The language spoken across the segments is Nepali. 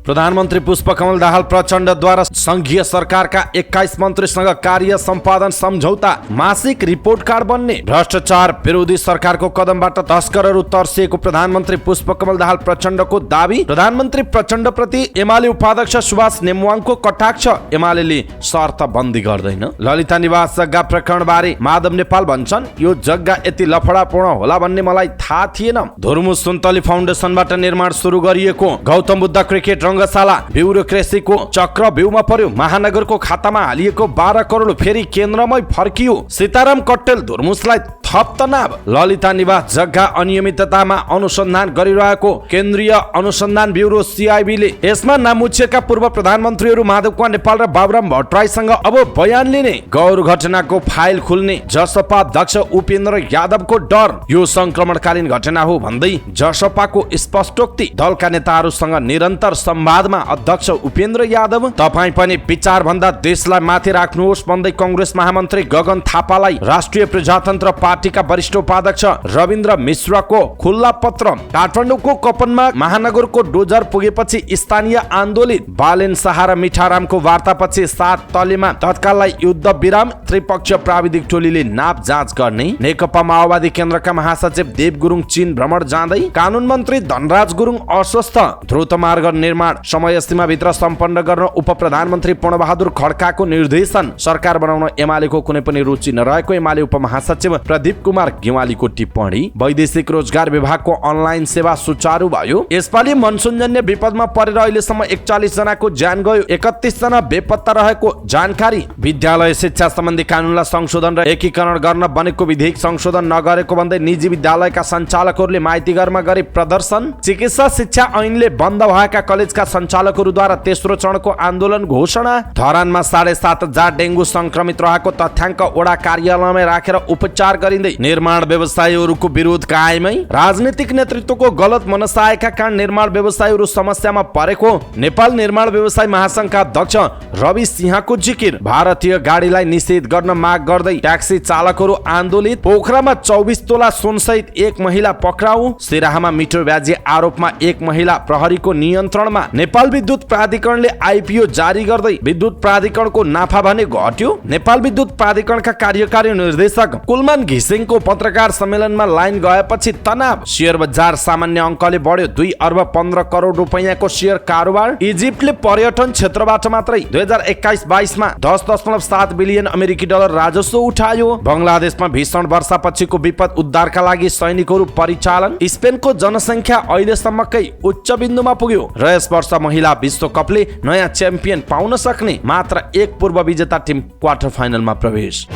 प्रधानमन्त्री पुष्पकमल दाहाल प्रचण्डद्वारा संघीय सरकारका 21 मन्त्रीसँग कार्य सम्पादन सम्झौता, मासिक रिपोर्ट कार्ड बन्ने। भ्रष्टाचार विरोधी सरकारको कदमबाट 10 करोड तर्सिएको प्रधानमन्त्री पुष्पकमल दाहाल प्रचण्डको दाबी। प्रधानमन्त्री प्रचण्ड प्रति एमाले उपाध्यक्ष सुभाष नेमवाङको कटाक्ष, एमालेले शर्त बन्दी गर्दैन। ललिता निवास जग्गा प्रकरण बारे माधव नेपाल भन्छन्, यो जग्गा यति लफडापूर्ण होला भन्ने मलाई थाहा थिएन। धुर्मु सुन्तली फाउन्डेसनबाट निर्माण सुरु गरिएको गौतम बुद्ध क्रिकेट रङ्गशाला ब्युरोक्रेसीको चक्रव्यूहमा पर्यो। महानगरको खातामा हालिएको 12 करोड फेरि केन्द्रमै फर्कियो। सीताराम कट्टेल धुर्मुसलाई थप तनाव। ललिता निवास जग्गा अनियमिततामा अनुसन्धान गरिरहेको केन्द्रीय अनुसन्धान ब्युरो CIB ले यसमा नामुछिएका पूर्व प्रधानमन्त्रीहरू माधव कुमार नेपाल र बाबुराम भट्टराईसँग अब बयान लिने। गौर घटनाको फाइल खुल्ने जसपा अध्यक्ष उपेन्द्र यादवको डर। यो संक्रमणकालीन घटना हो भन्दै जसपाको स्पष्टोक्ति। दलका नेताहरूसँग निरन्तर संवादमा अध्यक्ष उपेन्द्र यादव। तपाईँ पनि विचार भन्दा देशलाई माथि राख्नुहोस् भन्दै कंग्रेस महामन्त्री गगन थापालाई राष्ट्रिय प्रजातन्त्र पार्टीका वरिष्ठ उपाध्यक्ष रविन्द्र मिश्रको खुल्ला पत्र। काठमाडौँको कपनमा महानगरको डोजर पुगेपछि स्थानीय आन्दोलित। बालेन शाह र मिठारामको वार्तापछि 7 तलेमा तत्काललाई युद्ध विराम। त्रिपक्षीय प्राविधिक टोलीले नाप जाँच गर्ने। नेकपा माओवादी केन्द्रका महासचिव देव गुरुङ चीन भ्रमण जाँदै। कानून मन्त्री धनराज गुरुङ अस्वस्थ। द्रुत मार्ग निर्माण समय सीमा भित्र सम्पन्न गर्न उप प्रधानमन्त्री पूर्णबहादुर खड्काको निर्देशन। सरकार बनाउन एमालेको कुनै पनि रुचि नरहेको एमाले उपमहासचिव प्रदीप कुमार गेवालीको टिप्पणी। वैदेशिक रोजगार विभागको अनलाइन सेवा सुचारू भयो। यसपालि मनसुनजन्य विपदमा परेर अहिलेसम्म 41 जनाको ज्यान गयो। 31 जना बेपत्ता रहेको जानकारी। विद्यालय शिक्षा सम्बन्धी कानूनलाई संशोधन र एकीकरण गर्न बनेको विधेयक संशोधन नगरेको भन्दै निजी विद्यालयका सञ्चालकहरूले माइतीघरमा गरे प्रदर्शन। चिकित्सा शिक्षा ऐनले बन्द भएका कलेजका सञ्चालकहरूद्वारा तेस्रो चरणको आन्दोलन घोषणा। धरानमा 7,500 डेंगु संक्रमित रहेको तथ्याङ्क वडा कार्यालयमा राखेर उपचार गरिँदै। निर्माण व्यवसायीहरूको विरोध कायमै। राजनीतिक नेतृत्वको गलत मनसायका कारण निर्माण व्यवसायीहरू समस्यामा परेको नेपाल निर्माण व्यवसाय महासंघका अध्यक्ष रवि सिंहको जिकिर। भारतीय गाडीलाई निषेध गर्न माग गर्दै ट्याक्सी चालकहरू आन्दोलित। पोखरामा 24 तोला सुनसहित एक महिला पक्राउ। सिराहामा मिटर ब्याजी आरोपमा एक महिला प्रहरीको नियन्त्रणमा। नेपाल विद्युत प्राधिकरणले IPO जारी गर्दै विद्युत प्राधिकरणको नाफा भने घट्यो। नेपाल विद्युत प्राधिकरणका कार्यकारी निर्देशक कुलमान घिसिङको पत्रकार सम्मेलनमा लाइन गएपछि तनाव। शेयर बजार सामान्य अङ्कले बढ्यो। 2 अर्ब 15 करोड रुपैयाँको शेयर कारोबार। इजिप्टले पर्यटन क्षेत्रबाट मात्रै 2021-22 मा 10.7 बिलियन अमेरिकी डलर राजस्व उठायो। बङ्गलादेशमा भीषण वर्षापछिको विपद उद्धारका लागि सैनिकहरू परिचालन। स्पेनको जनसङ्ख्या अहिलेसम्मकै उच्च बिन्दुमा पुग्यो र यस वर्ष महिला विश्वकपले नयाँ च्याम्पियन पाउन सक्ने मात्र एक पूर्व विजेता टिम क्वार्टर फाइनलमा प्रवेश।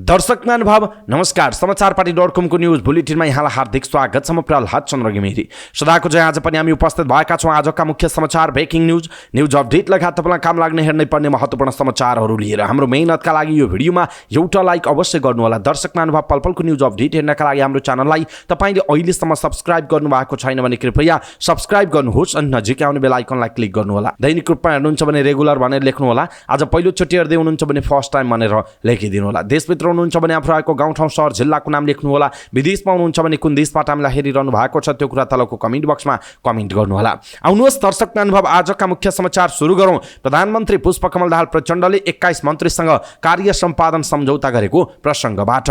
दर्शक महानुभाव नमस्कार। समाचारपाटी.com को न्यूज बुलेटिनमा यहाँलाई हार्दिक स्वागत छ। म प्रहलाद चन्द्र घिमिरे। सदाको जय आज पनि हामी उपस्थित भएका छौँ आजका मुख्य समाचार, ब्रेकिङ न्यूज अपडेट लगायत तपाईँलाई काम लाग्ने हेर्नै पर्ने महत्त्वपूर्ण समाचारहरू लिएर। हाम्रो मेहनतका लागि यो भिडियोमा एउटा लाइक अवश्य गर्नुहोला। दर्शक महानुभाव पलपलको न्यूज अपडेट हेर्नका लागि हाम्रो च्यानललाई तपाईँले अहिलेसम्म सब्स्क्राइब गर्नुभएको छैन भने कृपया सब्स्क्राइब गर्नुहोस् अनि नजिकै आउने बेल आइकनलाई क्लिक गर्नुहोला। दैनिक रूपमा हेर्नुहुन्छ भने रेगुलर भनेर लेख्नुहोला। आज पहिलोचोटि हेर्दै हुनुहुन्छ भने फर्स्ट टाइम भनेर लेखिदिनुहोला। देशभित्र हुनुहुन्छ भने आफ्नो रहेको गाउँ ठाउँ सहर जिल्लाको नाम लेख्नुहोला। विदेशमा हुनुहुन्छ भने कुन देशबाट हामीलाई हेरिरहनु भएको छ त्यो कुरा तलको कमेन्ट बक्समा कमेन्ट गर्नुहोला। आउनुहोस् दर्शक महानुभाव आजका मुख्य समाचार सुरु गरौँ। प्रधानमन्त्री पुष्पकमल दाहाल प्रचण्डले 21 मन्त्रीसँग कार्य सम्पादन सम्झौता गरेको प्रसङ्गबाट।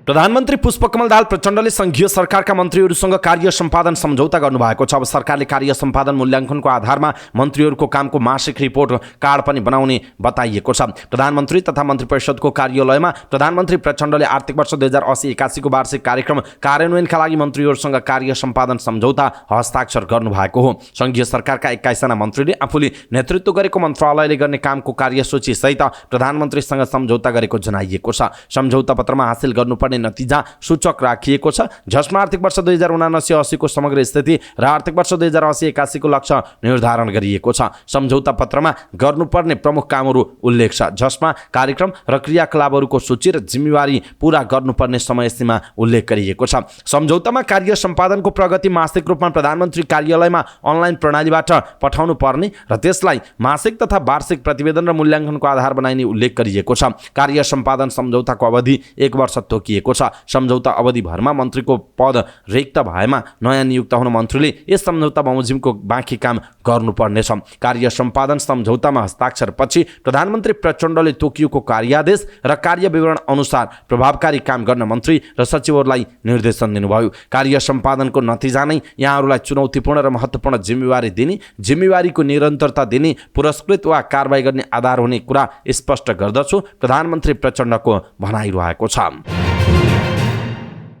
प्रधानमन्त्री पुष्पकमल दाहाल प्रचण्डले संघीय सरकारका मन्त्रीहरूसँग कार्य सम्पादन सम्झौता गर्नुभएको छ। अब सरकारले कार्य सम्पादन मूल्याङ्कनको आधारमा मन्त्रीहरूको कामको मासिक रिपोर्ट कार्ड पनि बनाउने बताइएको छ। प्रधानमन्त्री तथा मन्त्री परिषदको कार्यालयमा प्रधानमन्त्री प्रचण्डले आर्थिक वर्ष 2080-81 को वार्षिक कार्यक्रम कार्यान्वयनका लागि मन्त्रीहरूसँग कार्य सम्पादन सम्झौता हस्ताक्षर गर्नुभएको हो। संघीय सरकारका 21 जना मन्त्रीले आफूले नेतृत्व गरेको मन्त्रालयले गर्ने कामको कार्यसूची सहित प्रधानमन्त्रीसँग सम्झौता गरेको जनाइएको छ। सम्झौता पत्रमा हासिल गर्नुपर्ने नतिजा सूचक राखिएको छ, जसमा आर्थिक वर्ष 2079-80 को समग्र स्थिति र आर्थिक वर्ष 2080-81 को लक्ष्य निर्धारण गरिएको छ। सम्झौता पत्रमा गर्नुपर्ने प्रमुख कामहरू उल्लेख छ, जसमा कार्यक्रम र क्रियाकलापहरूको सूची र जिम्मेवारी पूरा गर्नुपर्ने समय सीमा उल्लेख गरिएको छ। सम्झौतामा कार्य सम्पादनको प्रगति मासिक रूपमा प्रधानमन्त्री कार्यालयमा अनलाइन प्रणालीबाट पठाउनु पर्ने र त्यसलाई मासिक तथा वार्षिक प्रतिवेदन र मूल्याङ्कनको आधार बनाइने उल्लेख गरिएको छ। कार्य सम्पादन सम्झौताको अवधि 1 वर्ष तोकिएको दिएको छ। सम्झौता अवधिभरमा मन्त्रीको पद रिक्त भएमा नयाँ नियुक्त हुन मन्त्रीले यस सम्झौता बमोजिमको बाँकी काम गर्नुपर्नेछ। कार्य सम्पादन सम्झौतामा हस्ताक्षरपछि प्रधानमन्त्री प्रचण्डले तोकिएको कार्यादेश र कार्य विवरण अनुसार प्रभावकारी काम गर्न मन्त्री र सचिवहरूलाई निर्देशन दिनुभयो। कार्य सम्पादनको नतिजा नै यहाँहरूलाई चुनौतीपूर्ण र महत्त्वपूर्ण जिम्मेवारी दिने, जिम्मेवारीको निरन्तरता दिने, पुरस्कृत वा कारबाही गर्ने आधार हुने कुरा स्पष्ट गर्दछु, प्रधानमन्त्री प्रचण्डको भनाइरहेको छ।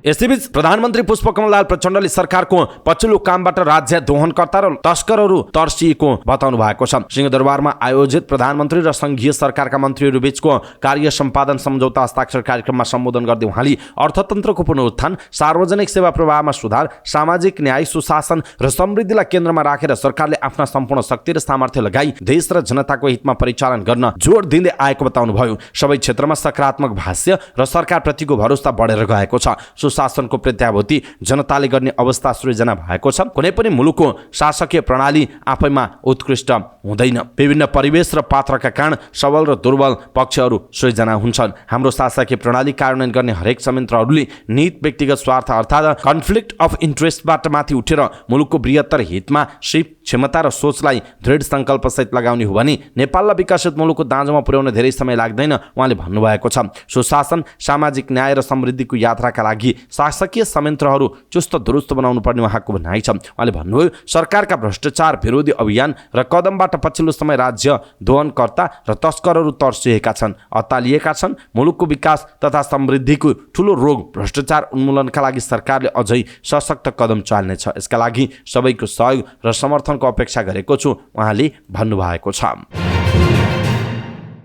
यसैबीच प्रधानमन्त्री पुष्पकमल दाहाल प्रचण्डले सरकारको पछिल्लो कामबाट राज्य दोहनकर्ता र तस्करहरू तर्सिएको बताउनु भएको छ। सिंहदरबारमा आयोजित प्रधानमन्त्री र संघीय सरकारका मन्त्रीहरू बीचको कार्य सम्पादन सम्झौता हस्ताक्षर कार्यक्रममा सम्बोधन गर्दै उहाँले अर्थतन्त्रको पुनरुत्थान, सार्वजनिक सेवा प्रवाहमा सुधार, सामाजिक न्याय, सुशासन र समृद्धिलाई केन्द्रमा राखेर सरकारले आफ्ना सम्पूर्ण शक्ति र सामर्थ्य लगाई देश र जनताको हितमा परिचालन गर्न जोड दिँदै आएको बताउनुभयो। सबै क्षेत्रमा सकारात्मक भाष्य र सरकारप्रतिको भरोसा बढेर गएको छ। शासनको प्रत्याभूति जनताले गर्ने अवस्था सृजना भएको छ। कुनै पनि मुलुकको शासकीय प्रणाली आफैमा उत्कृष्ट हुँदैन। विभिन्न परिवेश र पात्रका कारण सबल र दुर्बल पक्षहरू सृजना हुन्छन्। हाम्रो शासकीय प्रणाली कार्यान्वयन गर्ने हरेक संयन्त्रहरूले निहित व्यक्तिगत स्वार्थ अर्थात् कन्फ्लिक्ट अफ इन्ट्रेस्टबाट माथि उठेर मुलुकको बृहत्तर हितमा सिप क्षमता र सोचलाई दृढ सङ्कल्पसहित लगाउने हो भने नेपाललाई विकसित मुलुकको दाँजोमा पुर्याउन धेरै समय लाग्दैन, उहाँले भन्नुभएको छ। सुशासन, सामाजिक न्याय र समृद्धिको यात्राका लागि शासकीय संयन्त्रहरू चुस्त दुरुस्त बनाउनु पर्ने उहाँको भनाइ छ। उहाँले भन्नुभयो, सरकारका भ्रष्टाचार विरोधी अभियान र कदमबाट पछिल्लो समय राज्य दोहनकर्ता र तस्करहरू तर्सिएका छन्, अत्तालिएका छन्। मुलुकको विकास तथा समृद्धिको ठूलो रोग भ्रष्टाचार उन्मूलनका लागि सरकारले अझै सशक्त कदम चाल्नेछ। यसका लागि सबैको सहयोग र समर्थनको अपेक्षा गरेको छु, उहाँले भन्नुभएको छ।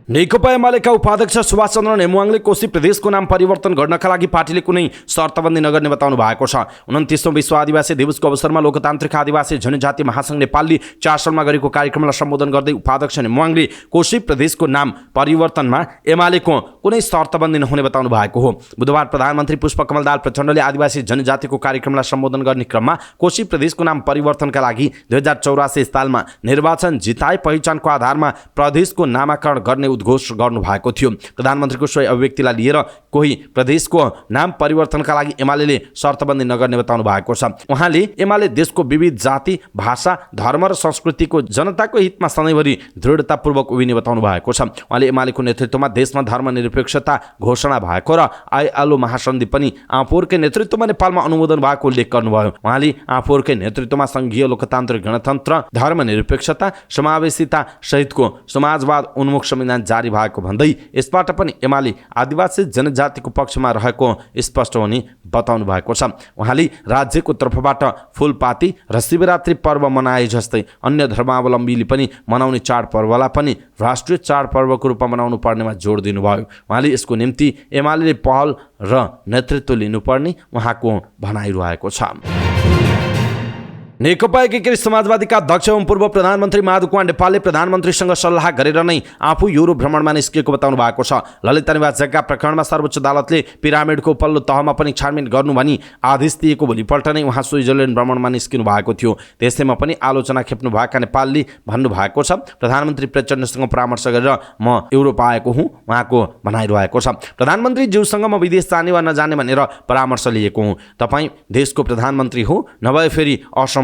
नेकपा एमालेका उपाध्यक्ष सुभाष चन्द्र नेमुवाङले कोशी प्रदेशको नाम परिवर्तन गर्नका लागि पार्टीले कुनै शर्तबन्दी नगर्ने बताउनु भएको छ। 29औं विश्व आदिवासी दिवसको अवसरमा लोकतान्त्रिक आदिवासी जनजाति महासङ्घ नेपालले चारसलमा गरेको कार्यक्रमलाई सम्बोधन गर्दै उपाध्यक्ष नेमुवाङले कोशी प्रदेशको नाम परिवर्तनमा एमालेको कुनै शर्तबन्दी नहुने बताउनु भएको हो। बुधबार प्रधानमन्त्री पुष्पकमल दाहाल प्रचण्डले आदिवासी जनजातिको कार्यक्रमलाई सम्बोधन गर्ने क्रममा कोशी प्रदेशको नाम परिवर्तनका लागि 2084 सालमा निर्वाचन जिताए पहिचानको आधारमा प्रदेशको नामाकरण गर्ने उद्घोष गर्नु भएको थियो। प्रधानमन्त्रीको सोही अभिव्यक्तिलाई लिएर कोही प्रदेशको नाम परिवर्तनका लागि एमाले शर्तबन्दी नगर्ने बताउनु भएको छ। उहाँले एमाले देशको विविध जाति, भाषा, धर्म र संस्कृतिको जनताको हितमा सधैँभरि दृढतापूर्वक उभिने बताउनु भएको छ। उहाँले एमालेको नेतृत्वमा देशमा धर्मनिरपेक्षता घोषणा भएको र आइएलओ महासन्धि पनि आफूहरूकै नेतृत्वमा नेपालमा अनुमोदन भएको उल्लेख गर्नुभयो। उहाँले आफूहरूकै नेतृत्वमा संघीय लोकतान्त्रिक गणतन्त्र, धर्मनिरपेक्षता, समावेशिता सहितको समाजवाद उन्मुख संविधान जारी भएको भन्दै यसबाट पनि एमाले आदिवासी जनजातिको पक्षमा रहेको स्पष्ट हुने बताउनु भएको छ। उहाँले राज्यको तर्फबाट फुलपाती र शिवरात्रि पर्व मनाए जस्तै अन्य धर्मावलम्बीले पनि मनाउने चाडपर्वलाई पनि राष्ट्रिय चाडपर्वको रूपमा मनाउनु पर्नेमा जोड दिनुभयो। उहाँले यसको निम्ति एमाले पहल र नेतृत्व लिनुपर्ने उहाँको भनाइरहेको छ। नेकपा एकीकृत समाजवादीका अध्यक्ष एवं पूर्व प्रधानमन्त्री माधव कुमार नेपालले प्रधानमन्त्रीसँग सल्लाह गरेर नै आफू युरोप भ्रमणमा निस्किएको बताउनु भएको छ। ललित निवास जग्गा प्रकरणमा सर्वोच्च अदालतले पिरामिडको उपल्लो तहमा पनि छानबिन गर्नु भनी आदेश दिएको भोलिपल्ट नै उहाँ स्विजरल्यान्ड भ्रमणमा निस्किनु भएको थियो। त्यसैमा पनि आलोचना खेप्नु भएका नेपालले भन्नुभएको छ, प्रधानमन्त्री प्रचण्डसँग परामर्श गरेर म युरोप आएको हुँ, उहाँको भनाइरहेको छ। प्रधानमन्त्री ज्यूसँग म विदेश जाने वा नजाने भनेर परामर्श लिएको हुँ। तपाईँ देशको प्रधानमन्त्री हो, नभए फेरि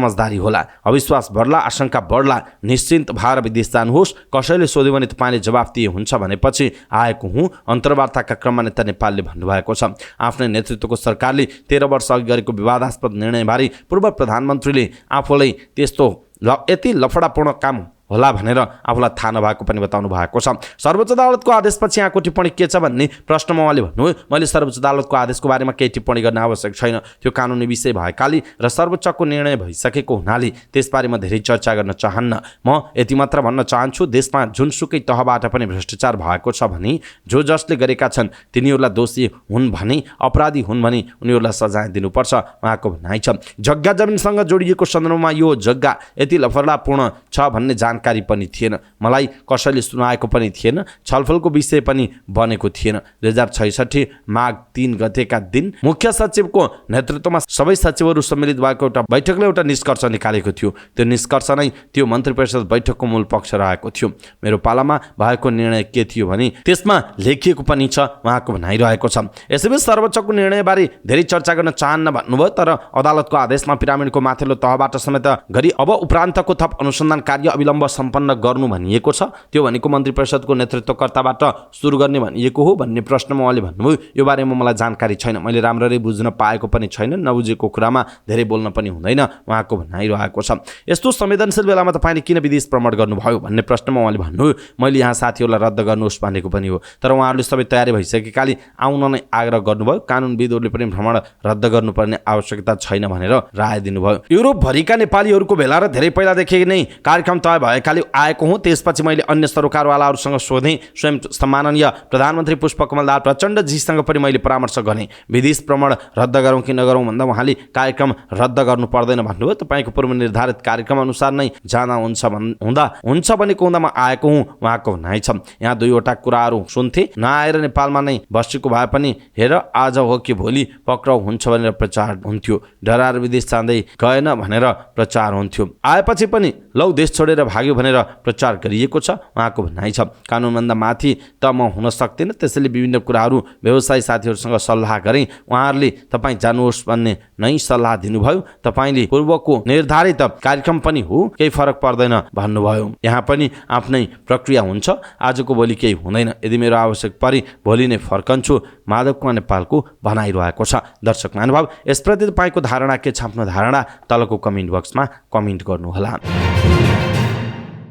समझदारी होला, अविश्वास बढ्ला, आशंका बढ्ला, निश्चिन्त भएर विदेश जानुहोस्, कसैले सोध्यो भने तपाईँले जवाफ दिए हुन्छ भनेपछि आएको हुँ, अन्तर्वार्ताका क्रममा नेता नेपालले भन्नुभएको छ। आफ्नै नेतृत्वको सरकारले 13 वर्ष अघि गरेको विवादास्पद निर्णयबारे पूर्व प्रधानमन्त्रीले आफूलाई त्यस्तो यति लफडापूर्ण काम होला भनेर आफूलाई थाहा नभएको पनि बताउनु भएको छ। सर्वोच्च अदालतको आदेशपछि यहाँको टिप्पणी के छ भन्ने प्रश्नमा उहाँले भन्नुभयो, मैले सर्वोच्च अदालतको आदेशको बारेमा केही टिप्पणी गर्न आवश्यक छैन। त्यो कानुनी विषय भएकाले र सर्वोच्चको निर्णय भइसकेको हुनाले त्यसबारे म धेरै चर्चा गर्न चाहन्न। म यति मात्र भन्न चाहन्छु, देशमा जुनसुकै तहबाट पनि भ्रष्टाचार भएको छ भने जो जसले गरेका छन् तिनीहरूलाई दोषी हुन् भने, अपराधी हुन् भने उनीहरूलाई सजाय दिनुपर्छ, उहाँको भनाइ छ। जग्गा जमिनसँग जोडिएको सन्दर्भमा यो जग्गा यति लफडापूर्ण छ भन्ने जानकारी पनि थिएन, मलाई कसैले सुनाएको पनि थिएन, छलफलको विषय पनि बनेको थिएन। 2066 माघ 3 गतेका दिन मुख्य सचिवको नेतृत्वमा सबै सचिवहरू सम्मिलित भएको एउटा बैठकले एउटा निष्कर्ष निकालेको थियो। त्यो निष्कर्ष नै त्यो मन्त्री परिषद बैठकको मूल पक्ष रहेको थियो। मेरो पालामा भएको निर्णय के थियो भने त्यसमा लेखिएको पनि छ, उहाँको भनाइरहेको छ। यसैबीच सर्वोच्चको निर्णयबारे धेरै चर्चा गर्न चाहन्न भन्नुभयो, तर अदालतको आदेशमा पिरामिडको माथिल्लो तहबाट समेत गरी अब उपरान्तको थप अनुसन्धान कार्य अविलम्ब सम्पन्न गर्नु भनिएको छ। त्यो भनेको मन्त्री परिषदको नेतृत्वकर्ताबाट सुरु गर्ने भनिएको हो भन्ने प्रश्नमा उहाँले भन्नुभयो, यो बारेमा मलाई जानकारी छैन, मैले राम्ररी बुझ्न पाएको पनि छैन, नबुझेको कुरामा धेरै बोल्न पनि हुँदैन, उहाँको भनाइरहेको छ। यस्तो संवेदनशील बेलामा तपाईँले किन विदेश भ्रमण गर्नुभयो भन्ने प्रश्नमा उहाँले भन्नुभयो, मैले यहाँ साथीहरूलाई रद्द गर्नुहोस् भनेको पनि हो, तर उहाँहरूले सबै तयारी भइसकेकाले आउन नै आग्रह गर्नुभयो। कानुनविदहरूले पनि भ्रमण रद्द गर्नुपर्ने आवश्यकता छैन भनेर राय दिनुभयो। युरोपभरिका नेपालीहरूको भेला र धेरै पहिलादेखि नै कार्यक्रम तय भएकाले आएको हुँ। त्यसपछि मैले अन्य सरोकारवालाहरूसँग सोधेँ। स्वयं सम्माननीय प्रधानमन्त्री पुष्पकमल दाहाल प्रचण्डजीसँग पनि मैले परामर्श गरेँ, विदेश भ्रमण रद्द गरौँ कि नगरौँ भन्दा उहाँले कार्यक्रम रद्द गर्नु पर्दैन भन्नुभयो। तपाईँको पूर्व निर्धारित कार्यक्रम अनुसार नै जाँदा हुन्छ भनेको हुँदा म आएको हुँ, उहाँको भनाइ छ। यहाँ दुईवटा कुराहरू सुन्थे, नआएर नेपालमा नै बसेको भए पनि हेर आज हो कि भोलि पक्राउ हुन्छ भनेर प्रचार हुन्थ्यो, डराएर विदेश जाँदै गएन भनेर प्रचार हुन्थ्यो, आएपछि पनि लौ देश छोडेर भाग्यो भनेर प्रचार गरिएको छ, उहाँको भनाइ छ। कानुनभन्दा माथि त म हुन सक्दिनँ, त्यसैले विभिन्न कुराहरू व्यवसायी साथीहरूसँग सल्लाह गरेँ, उहाँहरूले तपाईँ जानुहोस् भन्ने नै सल्लाह दिनुभयो। तपाईँले पूर्वको निर्धारित कार्यक्रम पनि हो, केही फरक पर्दैन भन्नुभयो। यहाँ पनि आफ्नै प्रक्रिया हुन्छ, आजको भोलि केही हुँदैन, यदि मेरो आवश्यक परि भोलि नै फर्कन्छु, माधव कुमार नेपालको भनाइरहेको छ। दर्शक महानुभाव, यसप्रति तपाईँको धारणा के छ? आफ्नो धारणा तलको कमेन्ट बक्समा कमेन्ट गर्नुहोला।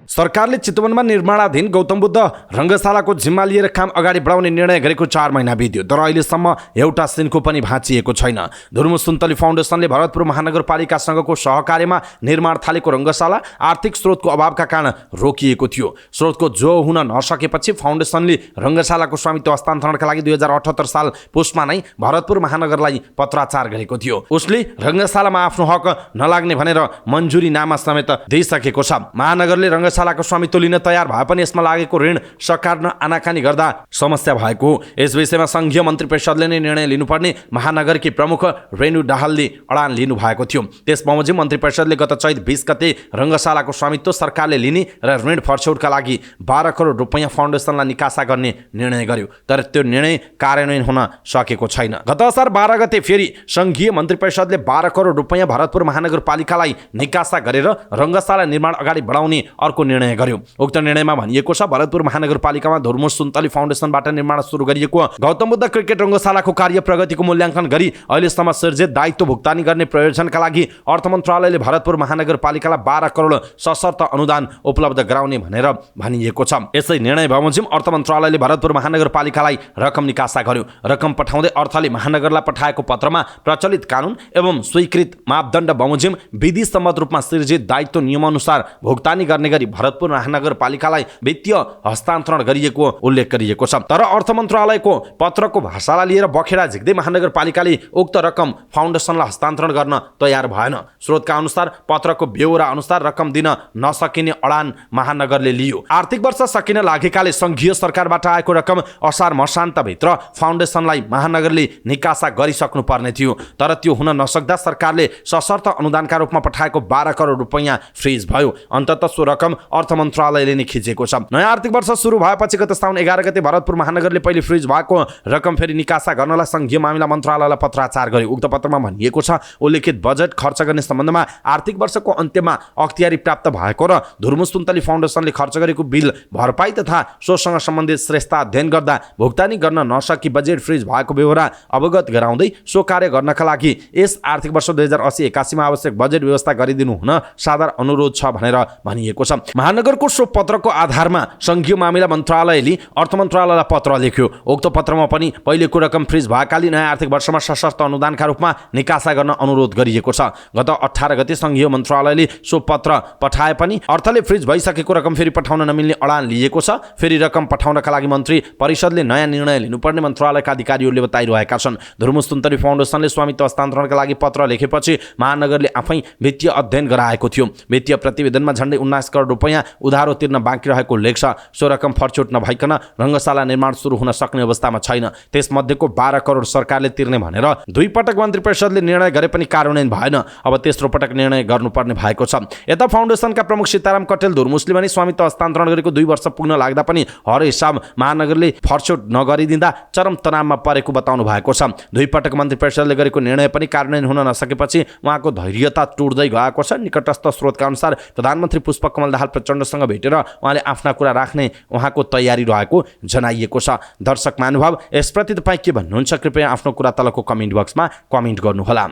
सरकारले चितवनमा निर्माणाधीन गौतम बुद्ध रङ्गशालाको जिम्मा लिएर काम अगाडि बढाउने निर्णय गरेको 4 महिना बित्यो, तर अहिलेसम्म एउटा सिनको पनि भाँचिएको छैन। धुर्मु सुन्तली फाउन्डेसनले भरतपुर महानगरपालिकासँगको सहकार्यमा निर्माण थालेको रङ्गशाला आर्थिक स्रोतको अभावका कारण रोकिएको थियो। स्रोतको जो हुन नसकेपछि फाउन्डेसनले रङ्गशालाको स्वामित्व हस्तान्तरणका लागि 2078 साल पुसमा नै भरतपुर महानगरलाई पत्राचार गरेको थियो। उसले रङ्गशालामा आफ्नो हक नलाग्ने भनेर मन्जुरी नामा समेत दिइसकेको छ। महानगरले रङ्गशालाको स्वामित्व लिन तयार भए पनि यसमा लागेको ऋण सकार्न आनाकानी गर्दा समस्या भएको हो। यस विषयमा संघीय मन्त्री परिषदले नै निर्णय लिनुपर्ने महानगरकी प्रमुख रेणु दाहालले अडान लिनु भएको थियो। त्यस बमोजिम मन्त्री परिषदले गत चैत 20 गते रङ्गशालाको स्वामित्व सरकारले लिने र ऋण फर्छौटका लागि 12 करोड रुपैयाँ फाउन्डेसनलाई निकासा गर्ने निर्णय गर्यो, तर त्यो निर्णय कार्यान्वयन हुन सकेको छैन। गत असार 12 गते फेरि संघीय मन्त्री परिषदले 12 करोड रुपैयाँ भरतपुर महानगरपालिकालाई निकासा गरेर रङ्गशाला निर्माण अगाडि बढाउने अर्को निर्णय गर्यो। उक्त निर्णयमा भनिएको छ, भरतपुर महानगरपालिकामा धुर्मु सुन्तली फाउन्डेसनबाट निर्माण सुरु गरिएको गौतम बुद्ध क्रिकेट रङ्गशालाको कार्य प्रगतिको मूल्याङ्कन गरी अहिलेसम्म सिर्जित दायित्व भुक्तानी गर्ने प्रयोजनका लागि अर्थ मन्त्रालयले भरतपुर महानगरपालिकालाई 12 करोड सशर्त अनुदान उपलब्ध गराउने भनेर भनिएको छ। यसै निर्णय बमोजिम अर्थ मन्त्रालयले भरतपुर महानगरपालिकालाई रकम निकासा गर्यो। रकम पठाउँदै अर्थले महानगरलाई पठाएको पत्रमा प्रचलित कानुन एवं स्वीकृत मापदण्ड बमोजिम विधि सम्मत रूपमा सिर्जित दायित्व नियमअनुसार भुक्तानी गर्ने गरी भरतपुर महानगरपालिकालाई वित्तीय हस्तान्तरण गरिएको उल्लेख गरिएको छ। तर अर्थ मन्त्रालयको पत्रको भाषालाई लिएर बखेडा झिक्दै महानगरपालिकाले उक्त रकम फाउन्डेसनलाई हस्तान्तरण गर्न तयार भएन। स्रोतका अनुसार पत्रको ब्यौरा अनुसार रकम दिन नसकिने अडान महानगरले लियो। आर्थिक वर्ष सकिन लागेकाले संघीय सरकारबाट आएको रकम असार मसान्तभित्र फाउन्डेसनलाई महानगरले निकासा गरिसक्नु पर्ने थियो, तर त्यो हुन नसक्दा सरकारले सशर्त अनुदानका रूपमा पठाएको 12 करोड रुपैयाँ फ्रिज भयो। अन्ततः सो रकम अर्थ मन्त्रालयले नै खिचेको छ। नयाँ आर्थिक वर्ष सुरु भएपछि गत साउन 11 गते भरतपुर महानगरले पहिले फ्रिज भएको रकम फेरि निकासा गर्नलाई संघीय मामिला मन्त्रालयलाई पत्राचार गर्यो। उक्त पत्रमा भनिएको छ, उल्लेखित बजेट खर्च गर्ने सम्बन्धमा आर्थिक वर्षको अन्त्यमा अख्तियारी प्राप्त भएको र धुर्मु सुन्तली फाउन्डेसनले खर्च गरेको बिल भरपाई तथा सोसँग सम्बन्धित श्रेष्ठ अध्ययन गर्दा भुक्तानी गर्न नसकी बजेट फ्रिज भएको बेहोरा अवगत गराउँदै सो कार्य गर्नका लागि यस आर्थिक वर्ष 2080-81 मा आवश्यक बजेट व्यवस्था गरिदिनु हुन सादर अनुरोध छ भनेर भनिएको छ। महानगरको सो पत्रको आधारमा संघीय मामिला मन्त्रालयले अर्थ मन्त्रालयलाई पत्र लेख्यो। उक्त पत्रमा पनि पहिलेको रकम फ्रिज भएकाले नयाँ आर्थिक वर्षमा सशर्त अनुदानका रूपमा निकासा गर्न अनुरोध गरिएको छ। गत 18 गते संघीय मन्त्रालयले सो पत्र पठाए पनि अर्थले फ्रिज भइसकेको रकम फेरि पठाउन नमिल्ने अडान लिएको छ। फेरि रकम पठाउनका लागि मन्त्री परिषदले नयाँ निर्णय लिनुपर्ने मन्त्रालयका अधिकारीहरूले बताइरहेका छन्। धुर्मु सुन्तली फाउन्डेसनले स्वामित्व हस्तान्तरणका लागि पत्र लेखेपछि महानगरले आफै वित्तीय अध्ययन गराएको थियो। वित्तीय प्रतिवेदनमा झन्डै 19 करोड रुपैयाँ उधारो तिर्न बाँकी रहेको लेख्छ। सो रकम फर्चोट नभइकन रङ्गशाला निर्माण सुरु हुन सक्ने अवस्थामा छैन। त्यसमध्येको 12 करोड सरकारले तिर्ने भनेर 2 पटक मन्त्री परिषदले निर्णय गरे पनि कार्यान्वयन भएन। अब तेस्रो पटक निर्णय गर्नुपर्ने भएको छ। यता फाउन्डेसनका प्रमुख सीताराम कटेल धुरमुसले भने स्वामित्व हस्तान्तरण गरेको 2 वर्ष पुग्न लाग्दा पनि हर हिसाब महानगरले फर्चोट नगरिदिँदा चरम तनावमा परेको बताउनु भएको छ। 2 पटक मन्त्री परिषदले गरेको निर्णय पनि कार्यान्वयन हुन नसकेपछि उहाँको धैर्यता टुट्दै गएको छ। निकटस्थ स्रोतका अनुसार प्रधानमन्त्री पुष्पकमल दाहाल प्रचण्डसँग भेटेर उहाँले आफ्ना कुरा राख्ने उहाँको तयारी रहेको जनाइएको छ। दर्शक महानुभाव, यसप्रति तपाईँ के भन्नुहुन्छ? कृपया आफ्नो कुरा तलको कमेन्ट बक्समा कमेन्ट गर्नुहोला।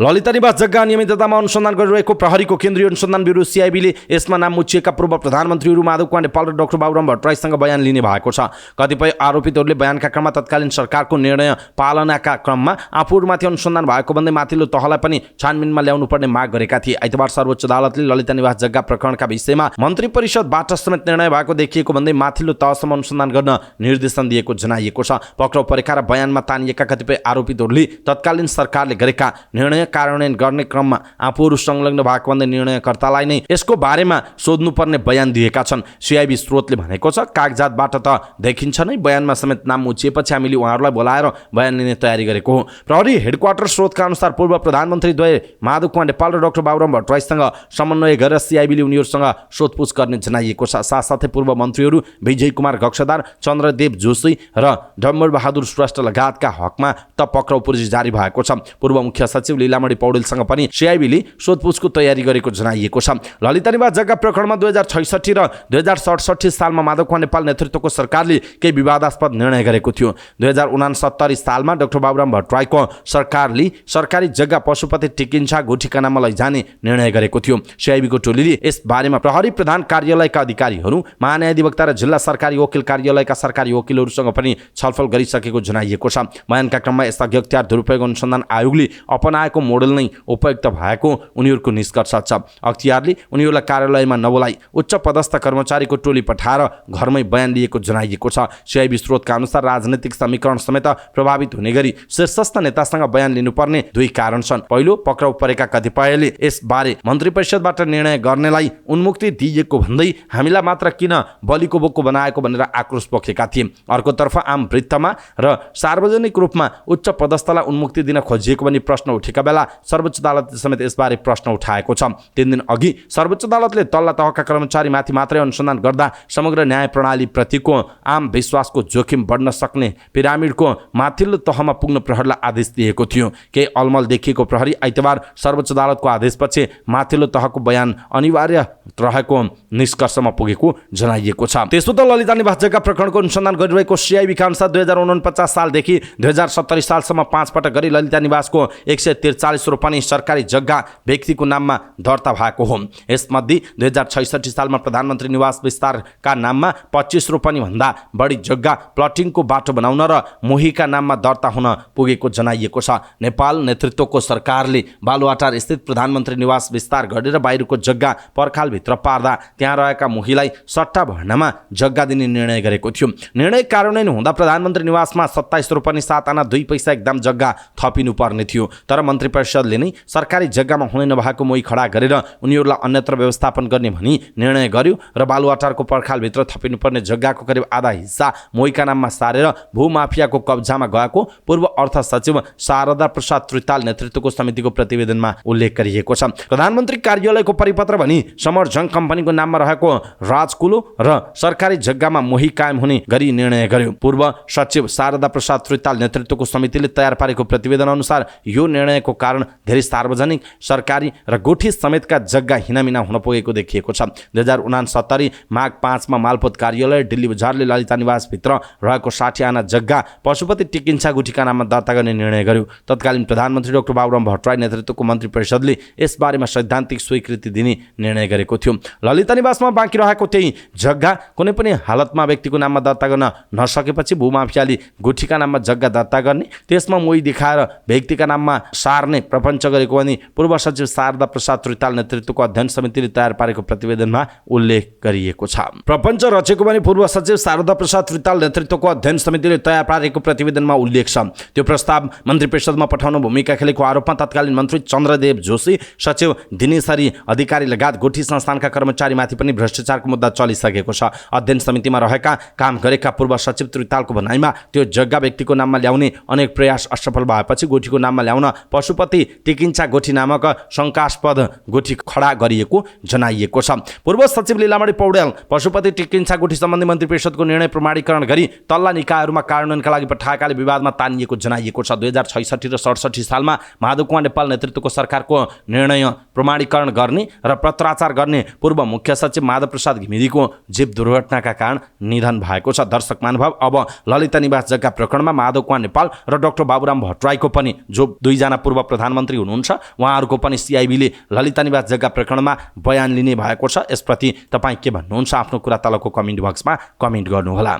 ललिता निवास जग्गा अनियमिततामा अनुसन्धान गरिरहेको प्रहरीको केन्द्रीय अनुसन्धान ब्युरो सिआइबीले यसमा नाम मुछिएका पूर्व प्रधानमन्त्रीहरू माधव कुमार नेपाल र डाक्टर बाबुराम भट्टराईसँग बयान लिने भएको छ। कतिपय आरोपितहरूले बयानका क्रममा तत्कालीन सरकारको निर्णय पालनाका क्रममा आफूहरूमाथि अनुसन्धान भएको भन्दै माथिल्लो तहलाई पनि छानबिनमा ल्याउनु पर्ने माग गरेका थिए। आइतबार सर्वोच्च अदालतले ललिता निवास जग्गा प्रकरणका विषयमा मन्त्री परिषदबाट समेत निर्णय भएको देखिएको भन्दै माथिल्लो तहसम्म अनुसन्धान गर्न निर्देशन दिएको जनाइएको छ। पक्राउ परेका र बयानमा तानिएका कतिपय आरोपितहरूले तत्कालीन सरकारले गरेका निर्णय कार्यान्वयन गर्ने क्रममा आफूहरू संलग्न भएको भन्दै निर्णयकर्तालाई नै यसको बारेमा सोध्नुपर्ने बयान दिएका छन्। सिआइबी स्रोतले भनेको छ, कागजातबाट त देखिन्छ नै, बयानमा समेत नाम मुछिएपछि हामीले उहाँहरूलाई बोलाएर बयान लिने तयारी गरेको हो। प्रहरी हेडक्वार्टर स्रोतका अनुसार पूर्व प्रधानमन्त्री द्वय माधव कुमार नेपाल र डाक्टर बाबुराम भट्टराईसँग समन्वय गरेर सिआइबीले उनीहरूसँग सोधपुछ गर्ने जनाइएको छ। साथसाथै पूर्व मन्त्रीहरू विजय कुमार गक्षदार, चन्द्रदेव जोशी र डम्बर बहादुर श्रेष्ठ लगायतका हकमा त पक्राउ पुर्जी जारी भएको छ। पूर्व मुख्य सचिव लीलामणि पौडेलसँग पनि सिआइबीले सोधपुछको तयारी गरेको जनाइएको छ। ललिता निवास जग्गा प्रकरणमा 2066 र 2067 सालमा माधव कुमार नेपाल नेतृत्वको सरकारले केही विवादास्पद निर्णय गरेको थियो। 2069 सालमा डाक्टर बाबुराम भट्टराईको सरकारले सरकारी जग्गा पशुपति टिकिन्छा गुठीका नाममा लैजाने निर्णय गरेको थियो। सिआइबीको टोलीले यस बारेमा प्रहरी प्रधान कार्यालयका अधिकारीहरू, महान्यायाधिवक्ता र जिल्ला सरकारी वकिल कार्यालयका सरकारी वकिलहरूसँग पनि छलफल गरिसकेको जनाइएको छ। बयानका क्रममा यस्ता अख्तियार दुरुपयोग अनुसन्धान आयोगले अपनाएको मोडल नै उपयुक्त भएको उनीहरूको निष्कर्ष छ। अख्तियारले उनीहरूलाई कार्यालयमा नबोलाई उच्च पदस्थ कर्मचारीको टोली पठाएर घरमै बयान लिएको जनाइएको छ। सिआइबी स्रोतका अनुसार राजनैतिक समीकरण समेत प्रभावित हुने गरी शीर्षस्थ नेतासँग बयान लिनुपर्ने 2 कारण छन्। पहिलो, पक्राउ परेका कतिपयले यसबारे मन्त्री परिषदबाट निर्णय गर्नेलाई उन्मुक्ति दिइएको भन्दै हामीलाई मात्र किन बलिको बोक्को बनाएको भनेर आक्रोश पोखेका थिए। अर्कोतर्फ आम वृत्तमा र सार्वजनिक रूपमा उच्च पदस्थलाई उन्मुक्ति दिन खोजिएको पनि प्रश्न उठेका बेला सर्वोच्च अदालतले समेत यसबारे प्रश्न उठाएको छ। 3 दिन अघि सर्वोच्च अदालतले तल्ला तहका कर्मचारीमाथि मात्रै अनुसन्धान गर्दा समग्र न्याय प्रणाली प्रतिको आम विश्वासको जोखिम बढ्न सक्ने पिरामिडको माथिल्लो तहमा पुग्न प्रहरीलाई आदेश दिएको थियो। केही अलमल देखिएको प्रहरी आइतबार सर्वोच्च अदालतको आदेशपछि माथिल्लो तहको बयान अनिवार्य रहेको निष्कर्षमा पुगेको जनाइएको छ। त्यसो त ललिता निवास जग्गा प्रकरणको अनुसन्धान गरिरहेको सिआइबीका अनुसार 2049 सालदेखि 2070 सालसम्म 5 पटक गरी ललिता निवासको 143 रोपनी सरकारी जग्गा व्यक्तिको नाममा दर्ता भएको हो। यसमध्ये 2066 सालमा प्रधानमन्त्री निवास विस्तारका नाममा 25 रोपनी भन्दा बढी जग्गा प्लटिङको बाटो बनाउन र मोहीका नाममा दर्ता हुन पुगेको जनाइएको छ। नेपाल नेतृत्वको सरकारले बालुवाटार स्थित प्रधानमन्त्री निवास विस्तार गरेर बाहिरको जग्गा पर्खालभित्र पार्दा त्यहाँ रहेका मोहीलाई सट्टा भर्नामा जग्गा दिने निर्णय गरेको थियो। निर्णय कार्यान्वयन हुँदा प्रधानमन्त्री निवासमा 27 रोपनी 7 आना 2 पैसा एकदम जग्गा थपिनु पर्ने थियो। तर मन्त्री परिषदले नै सरकारी जग्गामा हुने नभएको मोही खडा गरेर उनीहरूलाई अन्यत्र व्यवस्थापन गर्ने भनी निर्णय गर्यो र बालुवाटारको पर्खालभित्र थपिनुपर्ने जग्गाको करिब आधा हिस्सा मोहीका नाममा सारेर भूमाफियाको कब्जामा गएको पूर्व अर्थ सचिव शारदा प्रसाद त्रिताल नेतृत्वको समितिको प्रतिवेदनमा उल्लेख गरिएको छ। प्रधानमन्त्री कार्यालयको परिपत्र भनी समरजङ कम्पनीको नाममा रहेको राजकुलो र सरकारी जग्गामा मोही कायम हुने गरी निर्णय गर्यो। पूर्व सचिव शारदा प्रसाद त्रिताल नेतृत्वको समितिले तयार पारेको प्रतिवेदन अनुसार यो निर्णयको कारण धेरै सार्वजनिक, सरकारी र गुठी समेतका जग्गा हिनामिना हुन पुगेको देखिएको छ। 2069 माघ 5 मा मालपोत कार्यालय दिल्ली बजारले ललिता निवासभित्र रहेको 60 आना जग्गा पशुपति टिकिन्छा गुठीका नाममा दर्ता गर्ने निर्णय गर्यो। तत्कालीन प्रधानमन्त्री डाक्टर बाबुराम भट्टराई नेतृत्वको मन्त्री परिषदले यसबारेमा सैद्धान्तिक स्वीकृति दिने निर्णय गरेको थियो। ललिता निवासमा बाँकी रहेको त्यही जग्गा कुनै पनि हालतमा व्यक्तिको नाममा दर्ता गर्न नसकेपछि भूमाफियाले गुठीका नाममा जग्गा दर्ता गर्ने, त्यसमा मोही देखाएर व्यक्तिका नाममा सार्ने पार्ने प्रपञ्च गरेको अनि पूर्व सचिव शारदा प्रसाद रिताल नेतृत्वको अध्ययन समितिले तयार पारेको प्रतिवेदनमा उल्लेख गरिएको छ। प्रपञ्च रचेको भने पूर्व सचिव शारदा प्रसाद रिताल नेतृत्वको अध्ययन समितिले तयार पारेको प्रतिवेदनमा उल्लेख छ। त्यो प्रस्ताव मन्त्री परिषदमा पठाउन भूमिका खेलेको आरोपमा तत्कालीन मन्त्री चन्द्रदेव जोशी, सचिव दिनेशहरी अधिकारी लगायत गोठी संस्थानका कर्मचारीमाथि पनि भ्रष्टाचारको मुद्दा चलिसकेको छ। अध्ययन समितिमा रहेका काम गरेका पूर्व सचिव रितालको भनाइमा त्यो जग्गा व्यक्तिको नाममा ल्याउने अनेक प्रयास असफल भएपछि गोठीको नाममा ल्याउन पशुपति टिकिन्छा गोठी नामक शङ्कास्पद गोठी खडा गरिएको जनाइएको छ। पूर्व सचिव लीलामणि पौड्याल पशुपति टिकिन्छा गोठी सम्बन्धी मन्त्री परिषदको निर्णय प्रमाणीकरण गरी तल्ला निकायहरूमा कार्यान्वयनका लागि पठाएकाले विवादमा तानिएको जनाइएको छ। 2066 र 67 सालमा माधव कुमार नेपाल नेतृत्वको सरकारको निर्णय प्रमाणीकरण गर्ने र पत्राचार गर्ने पूर्व मुख्य सचिव माधव प्रसाद घिमिरेको जीव दुर्घटनाका कारण निधन भएको छ। दर्शक महानुभाव, अब ललिता निवास जग्गा प्रकरणमा माधव कुमार नेपाल र डाक्टर बाबुराम भट्टराईको पनि, जो दुईजना पूर्व प्रधानमन्त्री हुनुहुन्छ, उहाँहरूको पनि सिआइबीले ललिता निवास जग्गा प्रकरणमा बयान लिने भएको छ। यसप्रति तपाईँ के भन्नुहुन्छ? आफ्नो कुरा तलको कमेन्ट बक्समा कमेन्ट गर्नुहोला।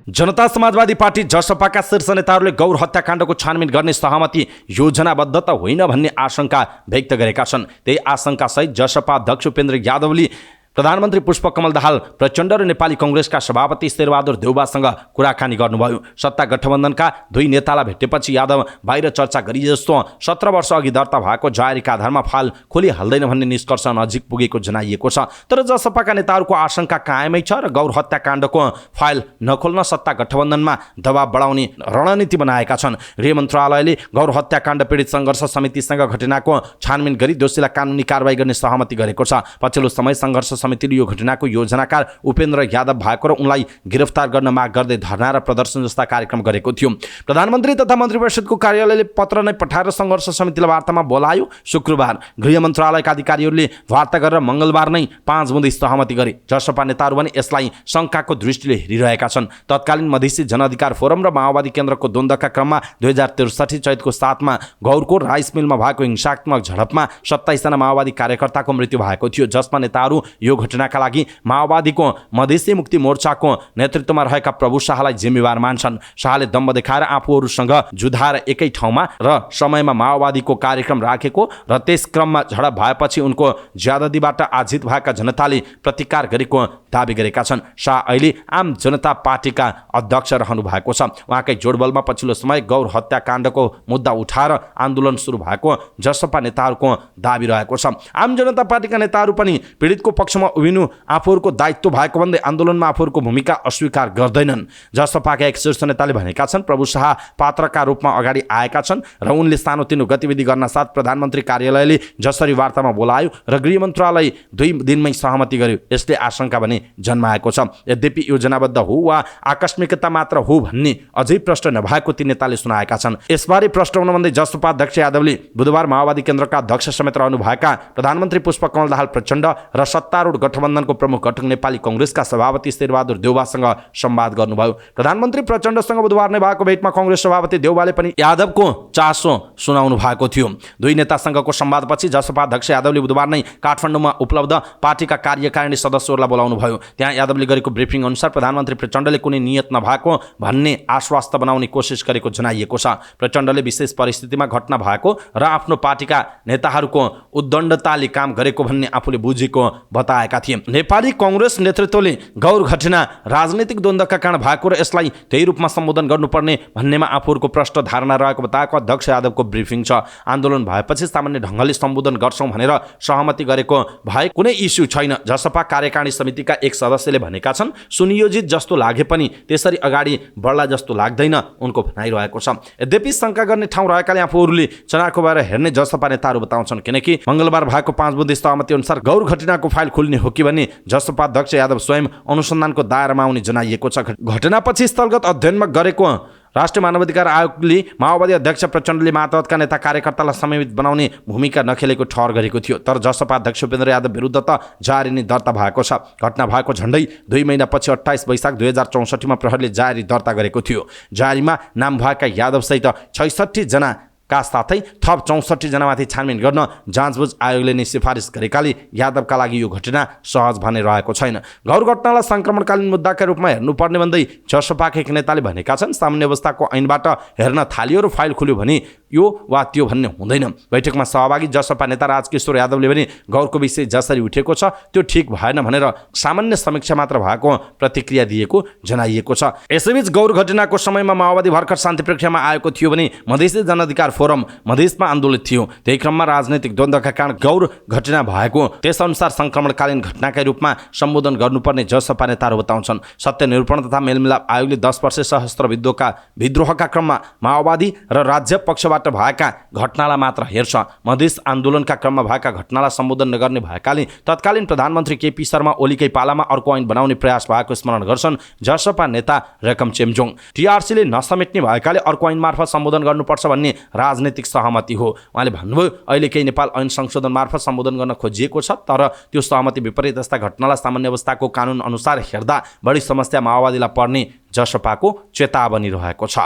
जनता समाजवादी पार्टी जसपाका शीर्ष नेताहरूले गौर हत्याकाण्डको छानबिन गर्ने सहमति योजनाबद्ध त होइन भन्ने आशंका व्यक्त गरेका छन्। त्यही आशंकासहित जसपा अध्यक्ष उपेन्द्र यादवले प्रधानमन्त्री पुष्पकमल दाहाल प्रचण्ड र नेपाली कङ्ग्रेसका सभापति शेरबहादुर देउबासँग कुराकानी गर्नुभयो। सत्ता गठबन्धनका दुई नेतालाई भेटेपछि यादव बाहिर चर्चा गरी जस्तो 17 वर्ष अघि दर्ता भएको जाहेरीका आधारमा फाइल खोलिहाल्दैन भन्ने निष्कर्ष नजिक पुगेको जनाइएको छ। तर जसपाका नेताहरूको आशंका कायमै छ र गौर हत्याकाण्डको फाइल नखोल्न सत्ता गठबन्धनमा दबाव बढाउने रणनीति बनाएका छन्। गृह मन्त्रालयले गौर हत्याकाण्ड पीडित सङ्घर्ष समितिसँग घटनाको छानबिन गरी दोषीलाई कानुनी कारबाही गर्ने सहमति गरेको छ। पछिल्लो समय सङ्घर्ष समितिले यो घटनाको योजनाकार उपेन्द्र यादव भएको र उनलाई गिरफ्तार गर्न माग गर्दै धरना र प्रदर्शन जस्ता कार्यक्रम गरेको थियो। प्रधानमन्त्री तथा मन्त्री परिषदको कार्यालयले पत्र नै पठाएर सङ्घर्ष समितिलाई वार्तामा बोलायो। शुक्रबार गृह मन्त्रालयका अधिकारीहरूले वार्ता गरेर मंगलबार नै 5 बुँदे सहमति गरे। जसपा नेताहरू पनि यसलाई शङ्काको दृष्टिले हेरिरहेका छन्। तत्कालीन मधेसी जनअधिकार फोरम र माओवादी केन्द्रको द्वन्द्वका क्रममा 2063 चैतको 7 मा गौरको राइस मिलमा भएको हिंसात्मक झडपमा 27 जना माओवादी कार्यकर्ताको मृत्यु भएको थियो, जसमा नेताहरू यो घटनाका लागि माओवादीको मधेसी मुक्ति मोर्चाको नेतृत्वमा रहेका प्रभु शाहलाई जिम्मेवार मान्छन्। शाहले दम्ब देखाएर आफूहरूसँग जुधाएर एकै ठाउँमा र समयमा माओवादीको कार्यक्रम राखेको र त्यस क्रममा झडप भएपछि उनको ज्यादतीबाट आजित भएका जनताले प्रतिकार गरेको दाबी गरेका छन्। शाह अहिले आम जनता पार्टीका अध्यक्ष रहनु भएको छ। उहाँकै जोडबलमा पछिल्लो समय गौर हत्याकाण्डको मुद्दा उठाएर आन्दोलन सुरु भएको जसपा नेताहरूको दाबी रहेको छ। आम जनता पार्टीका नेताहरू पनि पीडितको पक्षमा उभिनु आफूहरूको दायित्व भएको भन्दै आन्दोलनमा आफूहरूको भूमिका अस्वीकार गर्दैनन्। जसपाका एक शीर्ष नेताले भनेका छन् प्रभु शाह पात्रका रूपमा अगाडि आएका छन् र उनले सानोतिनो गतिविधि गर्न साथ प्रधानमन्त्री कार्यालयले जसरी वार्तामा बोलायो र गृह मन्त्रालय 2 दिनमै सहमति गर्यो, यसले आशंका भने जन्माएको छ। यद्यपि योजनाबद्ध हो वा आकस्मिकता मात्र हो भन्ने अझै प्रश्न नभएको ती नेताले सुनाएका छन्। यसबारे प्रश्न हुन भन्दै जसपा अध्यक्ष यादवले बुधबार माओवादी केन्द्रका अध्यक्ष समेत रहनुभएका प्रधानमन्त्री पुष्पकमल दाहाल प्रचण्ड र सत्तारूढ गठबन्धनको प्रमुख घटक नेपाली कङ्ग्रेसका सभापति शेरबहादुर देउबासँग संवाद गर्नुभयो। प्रधानमन्त्री प्रचण्डसँग बुधबार नै भएको भेटमा कङ्ग्रेस सभापति देउबाले पनि यादवको चासो सुनाउनु भएको थियो। दुई नेतासँगको संवादपछि जसपा अध्यक्ष यादवले बुधबार नै काठमाडौँमा उपलब्ध पार्टीका कार्यकारिणी सदस्यहरूलाई बोलाउनु भयो। त्यहाँ यादवले गरेको ब्रिफिङ अनुसार प्रधानमन्त्री प्रचण्डले कुनै नियत नभएको भन्ने आश्वस्त बनाउने कोसिस गरेको जनाइएको छ। प्रचण्डले विशेष परिस्थितिमा घटना भएको र आफ्नो पार्टीका नेताहरूको उद्दण्डताले काम गरेको भन्ने आफूले बुझेको बताएका थिए। नेपाली कङ्ग्रेस नेतृत्वले गौर घटना राजनीतिक द्वन्द्वका कारण भएको र यसलाई त्यही रूपमा सम्बोधन गर्नुपर्ने भन्नेमा आफूहरूको प्रष्ट धारणा रहेको बताएको अध्यक्ष यादवको ब्रिफिङ छ। आन्दोलन भएपछि सामान्य ढङ्गले सम्बोधन गर्छौँ भनेर सहमति गरेको भए कुनै इस्यु छैन। जसपा कार्यकारिणी समितिका एक सदस्यले भनेका छन् सुनियोजित जस्तो लागे पनि त्यसरी अगाडि बढ्ला जस्तो लाग्दैन उनको भनाइरहेको छ। यद्यपि शङ्का गर्ने ठाउँ रहेकाले आफूहरूले चनाखो भएर हेर्ने जसपा नेताहरू बताउँछन्, किनकि मंगलबार भएको 5 बुँदे सहमति अनुसार गौर घटनाको फाइल खोल्ने हो कि भन्ने जसपा अध्यक्ष यादव स्वयं अनुसन्धानको दायरामा आउने जनाइएको छ। घटनापछि स्थलगत अध्ययनमा गरेको राष्ट्रिय मानवाधिकार आयोगले माओवादी अध्यक्ष प्रचण्डले मातहतका नेता कार्यकर्तालाई समन्वित बनाउने भूमिका नखेलेको ठहर गरेको थियो। तर जसपा अध्यक्ष उपेन्द्र यादव विरुद्ध त जारी नै दर्ता भएको छ। घटना भएको झण्डै 2 महिनापछि 28 वैशाख 2064 मा प्रहरीले जारी दर्ता गरेको थियो। जारीमा नाम भएका यादवसहित 66 जना का साथै थप 64 जनामाथि छानबिन गर्न जाँचबुझ आयोगले नै सिफारिस गरेकाले यादवका लागि यो घटना सहज भने रहेको छैन। गौर घटनालाई संक्रमणकालीन मुद्दाका रूपमा हेर्नुपर्ने भन्दै जसपाका एक नेताले भनेका छन् सामान्य अवस्थाको ऐनबाट हेर्न थालियो र फाइल खुल्यो भने यो वा त्यो भन्ने हुँदैन। बैठकमा सहभागी जसपा नेता राजकिशोर यादवले पनि गौरको विषय जसरी उठेको छ त्यो ठिक भएन भनेर सामान्य समीक्षा मात्र भएको प्रतिक्रिया दिएको जनाइएको छ। यसैबीच गौर घटनाको समयमा माओवादी भर्खर शान्ति प्रक्रियामा आएको थियो भने मधेसी जनअधिकार फोरम मधेसमा आन्दोलित थियो। त्यही क्रममा राजनैतिक द्वन्द्वका कारण गौर घटना भएको त्यसअनुसार संक्रमणकालीन घटनाका रूपमा सम्बोधन गर्नुपर्ने जसपा नेताहरू बताउँछन्। सत्य निरूपण तथा मेलमिलाप आयोगले 10 वर्ष सशस्त्र विद्रोहका क्रममा माओवादी र राज्य पक्षबाट भएका घटनालाई मात्र हेर्छ। मधेस आन्दोलनका क्रममा भएका घटनालाई सम्बोधन नगर्ने भएकाले तत्कालीन प्रधानमन्त्री केपी शर्मा ओलीकै पालामा अर्को ऐन बनाउने प्रयास भएको स्मरण गर्छन् जसपा नेता रकम चेम्जोङ। टीआरसीले नसमेट्ने भएकाले अर्को ऐन मार्फत सम्बोधन गर्नुपर्छ भन्ने राजनीतिक सहमति हो। उहाँले भन्नुभयो अहिले केही नेपाल ऐन संशोधन मार्फत सम्बोधन गर्न खोजिएको छ तर त्यो सहमति विपरीत यस्ता घटनालाई सामान्य अवस्थाको कानुन अनुसार हेर्दा बढी समस्या माओवादीलाई पर्ने जसपाको चेतावनी रहेको छ।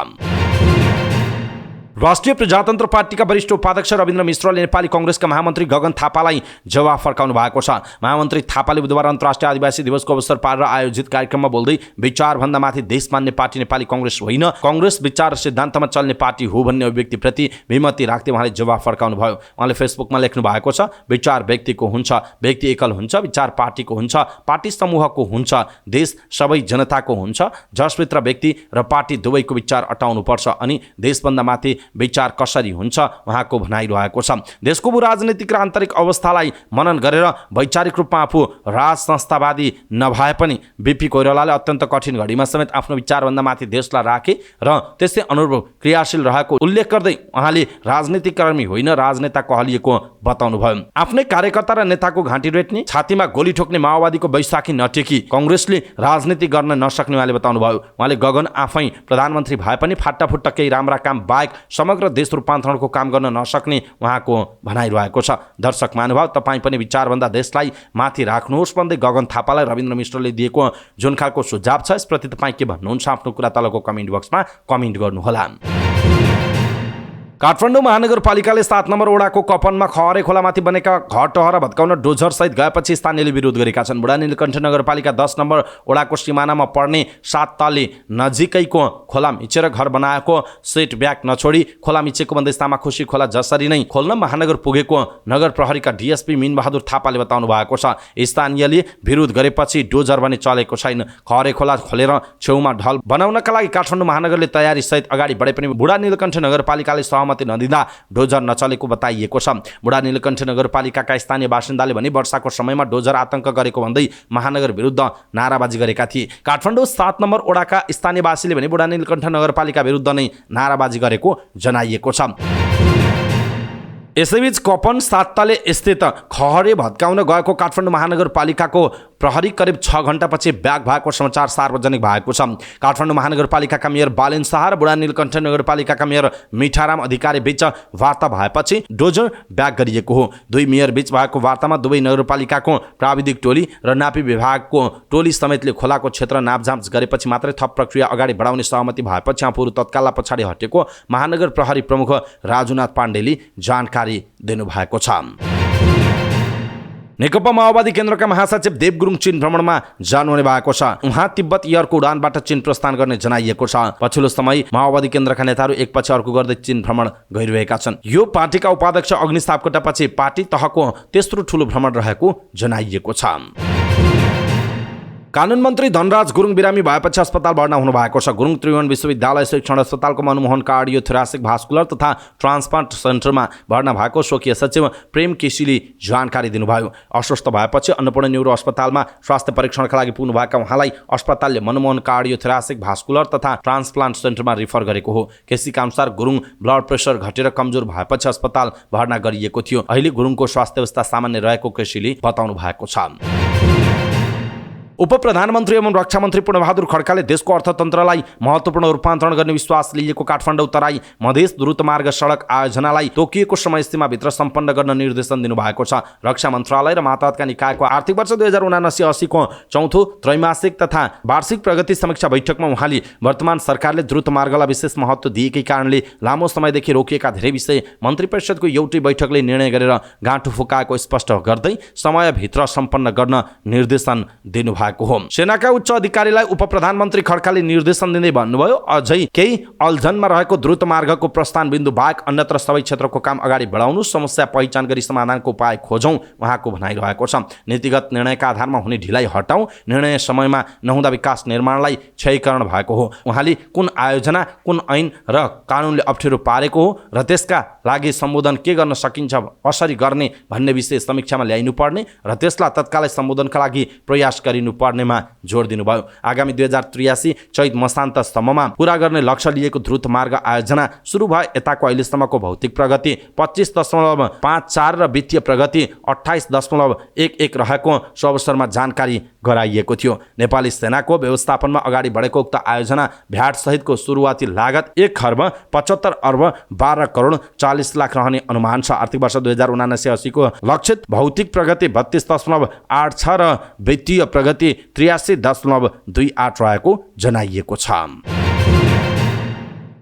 राष्ट्रिय प्रजातन्त्र पार्टीका वरिष्ठ उपाध्यक्ष रविन्द्र मिश्रले नेपाली कांग्रेसका महामन्त्री गगन थापालाई जवाफ फर्काउनु भएको छ। महामन्त्री थापाले बुधबार अन्तर्राष्ट्रिय आदिवासी दिवसको अवसर पारेर आयोजित कार्यक्रममा बोल्दै विचारभन्दा माथि देश मान्ने पार्टी नेपाली कांग्रेस होइन, कांग्रेस विचार र सिद्धान्तमा चल्ने पार्टी हो भन्ने अभिव्यक्तिप्रति विमति राख्दै उहाँले जवाफ फर्काउनु भयो। उहाँले फेसबुकमा लेख्नु भएको छ, विचार व्यक्तिको हुन्छ, व्यक्ति एकल हुन्छ, विचार पार्टीको हुन्छ, पार्टी समूहको हुन्छ, देश सबै जनताको हुन्छ, जसभित्र व्यक्ति र पार्टी दुवैको विचार अटाउनुपर्छ अनि देशभन्दा माथि विचार कसरी हुन्छ उहाँको भनाइरहेको छ। देशको भू राजनीतिक र आन्तरिक अवस्थालाई मनन गरेर वैचारिक रूपमा आफू राज संस्थावादी नभए पनि बीपी कोइरालाले अत्यन्त कठिन घडीमा समेत आफ्नो विचारभन्दा माथि देशलाई राखे र त्यसै अनुरूप क्रियाशील रहेको उल्लेख गर्दै उहाँले राजनीतिक कर्मी होइन राजनेता कहलिएको बताउनु भयो। आफ्नै कार्यकर्ता र नेताको घाँटी रेट्ने, छातीमा गोली ठोक्ने माओवादीको बैशाखी नटेकी कांग्रेसले राजनीति गर्न नसक्ने उहाँले बताउनु भयो। उहाँले गगन आफै प्रधानमन्त्री भए पनि फाटाफुट्टा केही राम्रा काम बाहेक समग्र देश रूपान्तरणको काम गर्न नसक्ने उहाँको भनाइरहेको छ। दर्शक महानुभाव, तपाईँ पनि विचारभन्दा देशलाई माथि राख्नुहोस् भन्दै गगन थापालाई रविन्द्र मिश्रले दिएको जुन खालको सुझाव छ यसप्रति तपाईँ के भन्नुहुन्छ आफ्नो कुरा तलको कमेन्ट बक्समा कमेन्ट गर्नुहोला। काठमाडौँ महानगरपालिकाले 7 नम्बर वडाको कपनमा खहरे खोलामाथि बनेका घर टहरा भत्काउन डोजर सहित गएपछि स्थानीयले विरोध गरेका छन्। बुढा नीलकण्ठ नगरपालिका 10 नम्बर वडाको सिमानामा पर्ने 7 तले नजिकैको खोला मिचेर घर बनाएको सेट ब्याक नछोडी खोला मिचेको भन्दै तामाखुसी खोला जसरी नै खोल्न महानगर पुगेको नगर प्रहरीका डीएसपी मीनबहादुर थापाले बताउनु भएको छ। स्थानीयले विरोध गरेपछि डोजर भने चलेको छैन। खहरे खोला खोलेर छेउमा ढल बनाउनका लागि काठमाडौँ महानगरले तयारी सहित अगाडि बढे पनि बुढा नीलकण्ठ नगरपालिकाले सहमति नदिँदा डोजर नचलेको बताइएको छ। बुढा नीलकण्ठ नगरपालिकाका स्थानीय बासिन्दाले भने वर्षाको समयमा डोजर आतंक गरेको भन्दै महानगर विरुद्ध नाराबाजी गरेका थिए। काठमाडौँ 7 नम्बर वडाका स्थानीयवासीले भने बुढा नीलकण्ठ नगरपालिका विरुद्ध नै नाराबाजी गरेको जनाइएको छ। यसैबीच कपन 7 तले स्थित खहरे भत्काउन गएको काठमाडौँ महानगरपालिकाको प्रहरी करिब 6 घण्टापछि ब्याग भएको समाचार सार्वजनिक भएको छ। काठमाडौँ महानगरपालिकाका मेयर बालेन शाह र बुढा नीलकण्ठ नगरपालिकाका मेयर मिठाराम अधिकारी बीच वार्ता भएपछि डोजर ब्याग गरिएको हो। दुई मेयर बीच भएको वार्तामा दुवै नगरपालिकाको प्राविधिक टोली र नापी विभागको टोली समेतले खोलाको क्षेत्र नापजाँच गरेपछि मात्रै थप प्रक्रिया अगाडि बढाउने सहमति भएपछि आफूहरू तत्काल पछाडि हटेको महानगर प्रहरी प्रमुख राजुनाथ पाण्डेले जानकारी दिनुभएको छ। नेकपा माओवादी केन्द्रका महासचिव देव गुरुङ चीन भ्रमणमा जानुहुने भएको छ। उहाँ तिब्बत एयरको उडानबाट चीन प्रस्थान गर्ने जनाइएको छ। पछिल्लो समय माओवादी केन्द्रका नेताहरू एकपछि अर्को गर्दै चीन भ्रमण गरिरहेका छन्। यो पार्टीका उपाध्यक्ष अग्नि सापकोटापछि पार्टी तहको तेस्रो ठूलो भ्रमण रहेको जनाइएको छ। कानुन मन्त्री धनराज गुरुङ बिरामी भएपछि अस्पताल भर्ना हुनुभएको छ। गुरुङ त्रिभुवन विश्वविद्यालय शिक्षण अस्पतालको मनमोहन कार्डियोथोरासिक भास्कुलर तथा ट्रान्सप्लान्ट सेन्टरमा भर्ना भएको स्वकीय सचिव प्रेम केसीले जानकारी दिनुभयो। अस्वस्थ भएपछि अन्नपूर्ण न्युरो अस्पतालमा स्वास्थ्य परीक्षणका लागि पुग्नुभएका उहाँलाई अस्पतालले मनमोहन कार्डियोथोरासिक भास्कुलर तथा ट्रान्सप्लान्ट सेन्टरमा रिफर गरेको हो। केसीका अनुसार गुरुङ ब्लड प्रेसर घटेर कमजोर भएपछि अस्पताल भर्ना गरिएको थियो। अहिले गुरुङको स्वास्थ्य अवस्था सामान्य रहेको केसीले बताउनु भएको छ। उप प्रधानमन्त्री एवं रक्षा मन्त्री पूर्णबहादुर खड्काले देशको अर्थतन्त्रलाई महत्त्वपूर्ण रूपान्तरण गर्ने विश्वास लिएको काठमाडौँ तराई मधेस द्रुतमार्ग सडक आयोजनालाई तोकिएको समयसीमाभित्र सम्पन्न गर्न निर्देशन दिनुभएको छ। रक्षा मन्त्रालय र मातहतका निकायको आर्थिक वर्ष 2079-80 को चौथो त्रैमासिक तथा वार्षिक प्रगति समीक्षा बैठकमा उहाँले वर्तमान सरकारले द्रुतमार्गलाई विशेष महत्त्व दिएकै कारणले लामो समयदेखि रोकिएका धेरै विषय मन्त्री परिषदको एउटै बैठकले निर्णय गरेर गाँठो फुकाएको स्पष्ट गर्दै समयभित्र सम्पन्न गर्न निर्देशन दिनुभयो। भएको हो। सेनाका उच्च अधिकारीलाई उपप्रधानमन्त्री खड्काले निर्देशन दिँदै भन्नुभयो, अझै केही अल्झनमा रहेको द्रुत मार्गको प्रस्थान बिन्दु बाहेक अन्यत्र सबै क्षेत्रको काम अगाडि बढाउनु, समस्या पहिचान गरी समाधानको उपाय खोजौं उहाँको भनाइरहेको छ। नीतिगत निर्णयका आधारमा हुने ढिलाइ हटाउँ, निर्णय समयमा नहुँदा विकास निर्माणलाई क्षयीकरण भएको हो। उहाँले कुन आयोजना, कुन ऐन र कानुनले अप्ठ्यारो पारेको हो र त्यसका लागि सम्बोधन के गर्न सकिन्छ, कसरी गर्ने भन्ने विषय समीक्षामा ल्याइनु पर्ने र त्यसलाई तत्कालै सम्बोधनका लागि प्रयास गरिनुपर्नेमा जोड दिनुभयो। आगामी 2083 चैत मसान्तसम्ममा पूरा गर्ने लक्ष्य लिएको द्रुत मार्ग आयोजना सुरु भए यताको अहिलेसम्मको भौतिक प्रगति 25.54 र वित्तीय प्रगति 28.11 रहेको सो अवसरमा जानकारी गराइएको थियो। नेपाली सेनाको व्यवस्थापनमा अगाडि बढेको उक्त आयोजना भ्याट सहितको सुरुवाती लागत 1,75,12,40,00,000 रहने अनुमान छ। आर्थिक वर्ष 2079-80 को लक्षित भौतिक प्रगति 32.86 र वित्तीय प्रगति 83.28 रहेको जनाइएको छ।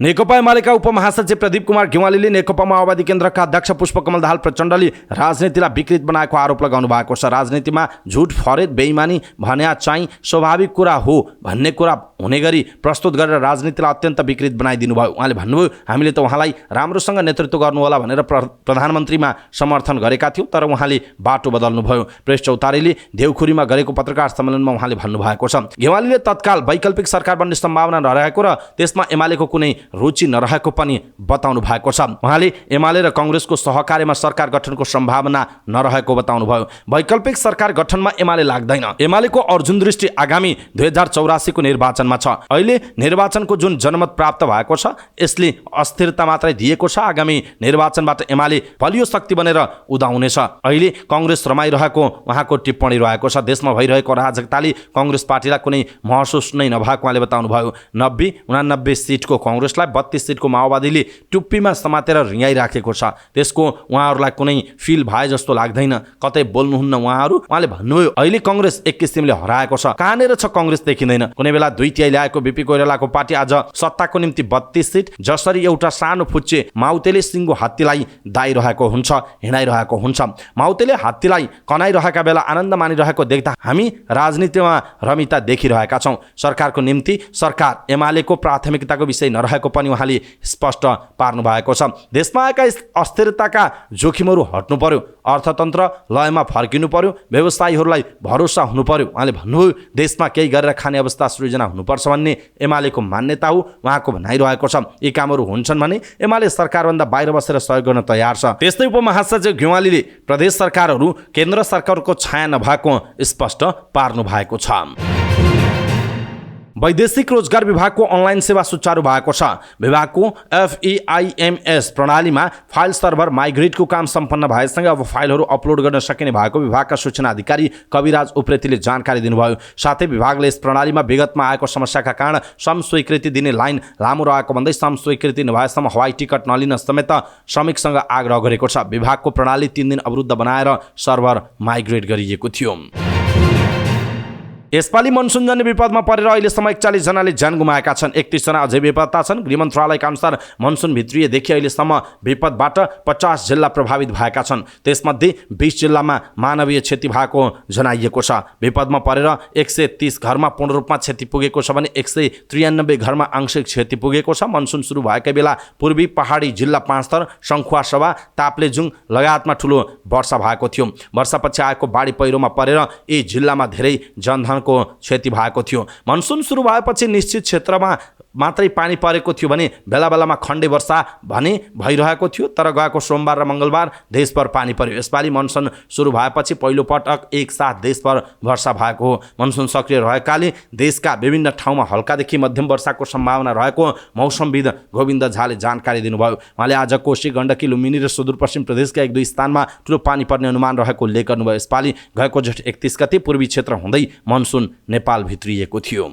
नेकपा एमालेका उपमहासचिव प्रदीप कुमार गेवालीले नेकपा माओवादी केन्द्रका अध्यक्ष पुष्पकमल दाहाल प्रचण्डले राजनीतिलाई विकृत बनाएको आरोप लगाउनु भएको छ। राजनीतिमा झुट, फरेद, बेइमानी भन्या चाहिँ स्वाभाविक कुरा हो भन्ने कुरा हुने गरी प्रस्तुत गरेर राजनीतिलाई अत्यन्त विकृत बनाइदिनु भयो। उहाँले भन्नुभयो, हामीले त उहाँलाई राम्रोसँग नेतृत्व गर्नुहोला भनेर प्रधानमन्त्रीमा समर्थन गरेका थियौँ, तर उहाँले बाटो बदल्नुभयो। प्रेस चौतारीले देउखुरीमा गरेको पत्रकार सम्मेलनमा उहाँले भन्नुभएको छ। गेवालीले तत्काल वैकल्पिक सरकार बन्ने सम्भावना नरहेको र त्यसमा एमालेको कुनै रुचि नरहेको पनि बताउनु भएको छ। उहाँले एमाले र कांग्रेसको सहकार्यमा सरकार गठनको सम्भावना नरहेको बताउनु भयो। वैकल्पिक सरकार गठनमा एमाले लाग्दैन। एमालेको अर्जुन दृष्टि आगामी 2084 को निर्वाचनमा छ। अहिले निर्वाचनको जुन जनमत प्राप्त भएको छ यसले अस्थिरता मात्रै दिएको छ। आगामी निर्वाचनबाट एमाले बलियो शक्ति बनेर उदाउनेछ। अहिले कांग्रेस रमाइरहेको उहाँको टिप्पणी रहेको छ। देशमा भइरहेको अराजकताले कांग्रेस पार्टीलाई कुनै महसुस नै नभएको उहाँले बताउनु भयो। 90-89 सिटको कांग्रेसलाई 32 सिटको माओवादीले टुप्पीमा समातेर रिङाइराखेको छ। त्यसको उहाँहरूलाई कुनै फिल भए जस्तो लाग्दैन। कतै बोल्नुहुन्न उहाँहरू। उहाँले भन्नुभयो, अहिले कांग्रेस एक किसिमले हराएको छ। कहाँनेर छ कांग्रेस देखिँदैन। कुनै बेला 2 ल्याएको बीपी कोइरालाको पार्टी आज सत्ताको निम्ति 32 सिट, जसरी एउटा सानो फुच्चे माउतेले सिङ्गो हात्तीलाई दाइरहेको हुन्छ, हिँडाइरहेको हुन्छ। माउतेले हात्तीलाई कनाइरहेका बेला आनन्द मानिरहेको देख्दा हामी राजनीतिमा रमिता देखिरहेका छौँ। सरकारको निम्ति सरकार एमालेको प्राथमिकताको विषय नरहेको पनि उहाँले स्पष्ट पार्नु भएको छ। देशमा आएका अस्थिरताका जोखिमहरू हट्नु पर्यो, अर्थतन्त्र लयमा फर्किनु पर्यो, व्यवसायीहरूलाई भरोसा हुनु पर्यो। उहाँले भन्नुभयो, देशमा केही गरेर खाने अवस्था सृजना हुनुपर्छ भन्ने एमालेको मान्यता हो उहाँको भनाइरहेको छ। यी कामहरू हुन्छन् भने एमाले सरकारभन्दा बाहिर बसेर सहयोग गर्न तयार छ। त्यस्तै उपमहासचिव गेवालीले प्रदेश सरकारहरू केन्द्र सरकारको छाया नभएको स्पष्ट पार्नु भएको छ। वैदेशिक रोजगार विभागको अनलाइन सेवा सुचारू भएको छ। विभागको FEIMS प्रणालीमा फाइल सर्भर माइग्रेटको काम सम्पन्न भएसँगै अब फाइलहरू अपलोड गर्न सकिने भएको विभागका सूचना अधिकारी कविराज उप्रेतीले जानकारी दिनुभयो। साथै विभागले यस प्रणालीमा विगतमा आएको समस्याका कारण श्रम स्वीकृति दिने लाइन लामो रहेको भन्दै श्रम स्वीकृति नभएसम्म हवाई टिकट नलिन समेत श्रमिकसँग आग्रह गरेको छ। विभागको प्रणाली 3 दिन अवरुद्ध बनाएर सर्भर माइग्रेट गरिएको थियो। यसपालि मनसुनजन्य विपदमा परेर अहिलेसम्म 41 जनाले ज्यान गुमाएका छन्। 31 जना अझै बेपत्ता छन्। गृह मन्त्रालयका अनुसार मनसुन भित्रिएदेखि अहिलेसम्म विपदबाट 50 जिल्ला प्रभावित भएका छन्। त्यसमध्ये 20 जिल्लामा मानवीय क्षति भएको जनाइएको छ। विपदमा परेर 130 घरमा पूर्ण रूपमा क्षति पुगेको छ भने 193 घरमा आंशिक क्षति पुगेको छ। मनसुन सुरु भएकै बेला पूर्वी पहाडी जिल्ला पाँचथर, सङ्खुवासभा, ताप्लेजुङ लगायतमा ठुलो वर्षा भएको थियो। वर्षापछि आएको बाढी पहिरोमा परेर यी जिल्लामा धेरै जनधन को क्षति भएको थियो। मनसुन सुरु भएपछि निश्चित क्षेत्रमा मात्रै पानी परेको थियो भने बेला बेलामा खण्डे वर्षा भने भइरहेको थियो। तर गएको सोमबार र मंगलबार देशभर पानी पर्यो। यसपालि मनसुन सुरु भएपछि पहिलो पटक एक साथ देशभर वर्षा भएको हो। मनसुन सक्रिय रहेकाले देशका विभिन्न ठाउँमा हल्कादेखि मध्यम वर्षाको सम्भावना रहेको मौसमविद गोविन्द झाले जानकारी दिनुभयो। उहाँले आज कोशी, गण्डकी, लुम्बिनी र सुदूरपश्चिम प्रदेशका 1-2 स्थानमा ठुलो पानी पर्ने अनुमान रहेको उल्लेख गर्नुभयो। यसपालि गएको जेठ 31 गते पूर्वी क्षेत्र हुँदै मनसुन नेपाल भित्रिएको थियो।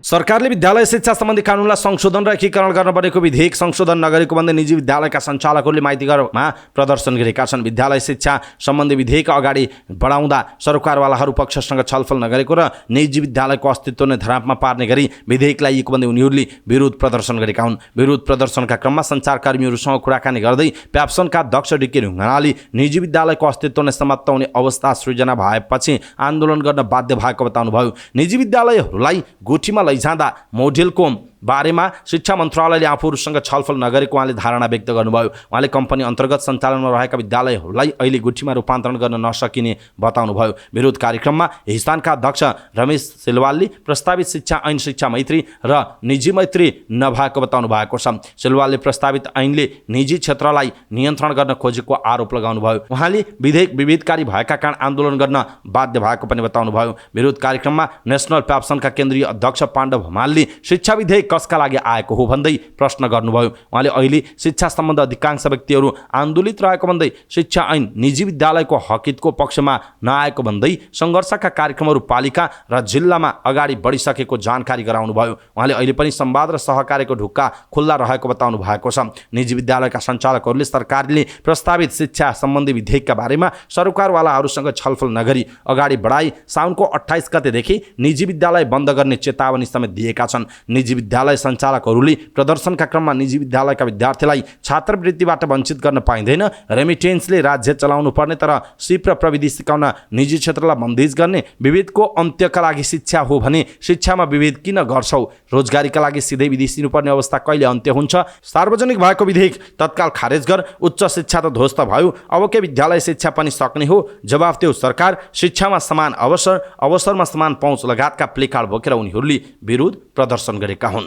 सरकारले विद्यालय शिक्षा सम्बन्धी कानुनलाई संशोधन र एकीकरण गर्न बनेको विधेयक संशोधन नगरेको भन्दै निजी विद्यालयका सञ्चालकहरूले माइतीघरमा प्रदर्शन गरेका छन्। विद्यालय शिक्षा सम्बन्धी विधेयक अगाडि बढाउँदा सरकारवालाहरू पक्षसँग छलफल नगरेको र निजी विद्यालयको अस्तित्व नै धरापमा पार्ने गरी विधेयक ल्याइएको भन्दै उनीहरूले विरोध प्रदर्शन गरेका हुन्। विरोध प्रदर्शनका क्रममा सञ्चारकर्मीहरूसँग कुराकानी गर्दै प्याप्सनका अध्यक्ष डिके ढुङ्गानाले निजी विद्यालयको अस्तित्व नै समाप्त हुने अवस्था सृजना भएपछि आन्दोलन गर्न बाध्य भएको बताउनुभयो। निजी विद्यालयहरूलाई गुठीमा लैजाँदा मोडेलको बारेमा शिक्षा मन्त्रालयले आफूहरूसँग छलफल नगरेको उहाँले धारणा व्यक्त गर्नुभयो। उहाँले कम्पनी अन्तर्गत सञ्चालनमा रहेका विद्यालयहरूलाई अहिले गुठीमा रूपान्तरण गर्न नसकिने बताउनुभयो। विरोध कार्यक्रममा हिस्तानका अध्यक्ष रमेश सिलवालले प्रस्तावित शिक्षा ऐन शिक्षा मैत्री र निजी मैत्री नभएको बताउनु भएको छ। सिलवालले प्रस्तावित ऐनले निजी क्षेत्रलाई नियन्त्रण गर्न खोजेको आरोप लगाउनुभयो। उहाँले विधेयक विभेदकारी भएका कारण आन्दोलन गर्न बाध्य भएको पनि बताउनुभयो। विरोध कार्यक्रममा नेसनल प्याप्सनका केन्द्रीय अध्यक्ष पाण्डव हमालले शिक्षा विधेयक कसका लागि आएको हो भन्दै प्रश्न गर्नुभयो। उहाँले अहिले शिक्षा सम्बन्धी अधिकांश व्यक्तिहरू आन्दोलित रहेको भन्दै शिक्षा ऐन निजी विद्यालयको हकितको पक्षमा नआएको भन्दै सङ्घर्षका कार्यक्रमहरू पालिका र जिल्लामा अगाडि बढिसकेको जानकारी गराउनुभयो। उहाँले अहिले पनि संवाद र सहकार्यको ढुक्का खुल्ला रहेको बताउनु भएको छ। निजी विद्यालयका सञ्चालकहरूले सरकारले प्रस्तावित शिक्षा सम्बन्धी विधेयकका बारेमा सरकारवालाहरूसँग छलफल नगरी अगाडि बढाई साउनको 28 गतेदेखि निजी विद्यालय बन्द गर्ने चेतावनी समेत दिएका छन्। निजी विद्यालय सञ्चालकहरूले प्रदर्शनका क्रममा निजी विद्यालयका विद्यार्थीलाई छात्रवृत्तिबाट वञ्चित गर्न पाइँदैन, रेमिटेन्सले राज्य चलाउनु पर्ने तर सिप र प्रविधि सिकाउन निजी क्षेत्रलाई बन्देज गर्ने, विभेदको अन्त्यका लागि शिक्षा हो भने शिक्षामा विभेद किन गर्छौ, रोजगारीका लागि सिधै विदेश दिनुपर्ने अवस्था कहिले अन्त्य हुन्छ, सार्वजनिक भएको विधेयक तत्काल खारेज गर, उच्च शिक्षा त ध्वस्त भयो, अब के विद्यालय शिक्षा पनि सक्ने हो, जवाफ देऊ सरकार, शिक्षामा समान अवसर, अवसरमा समान पहुँच लगायतका प्लेकार्ड बोकेर उनीहरूले विरोध प्रदर्शन गरेका हुन्।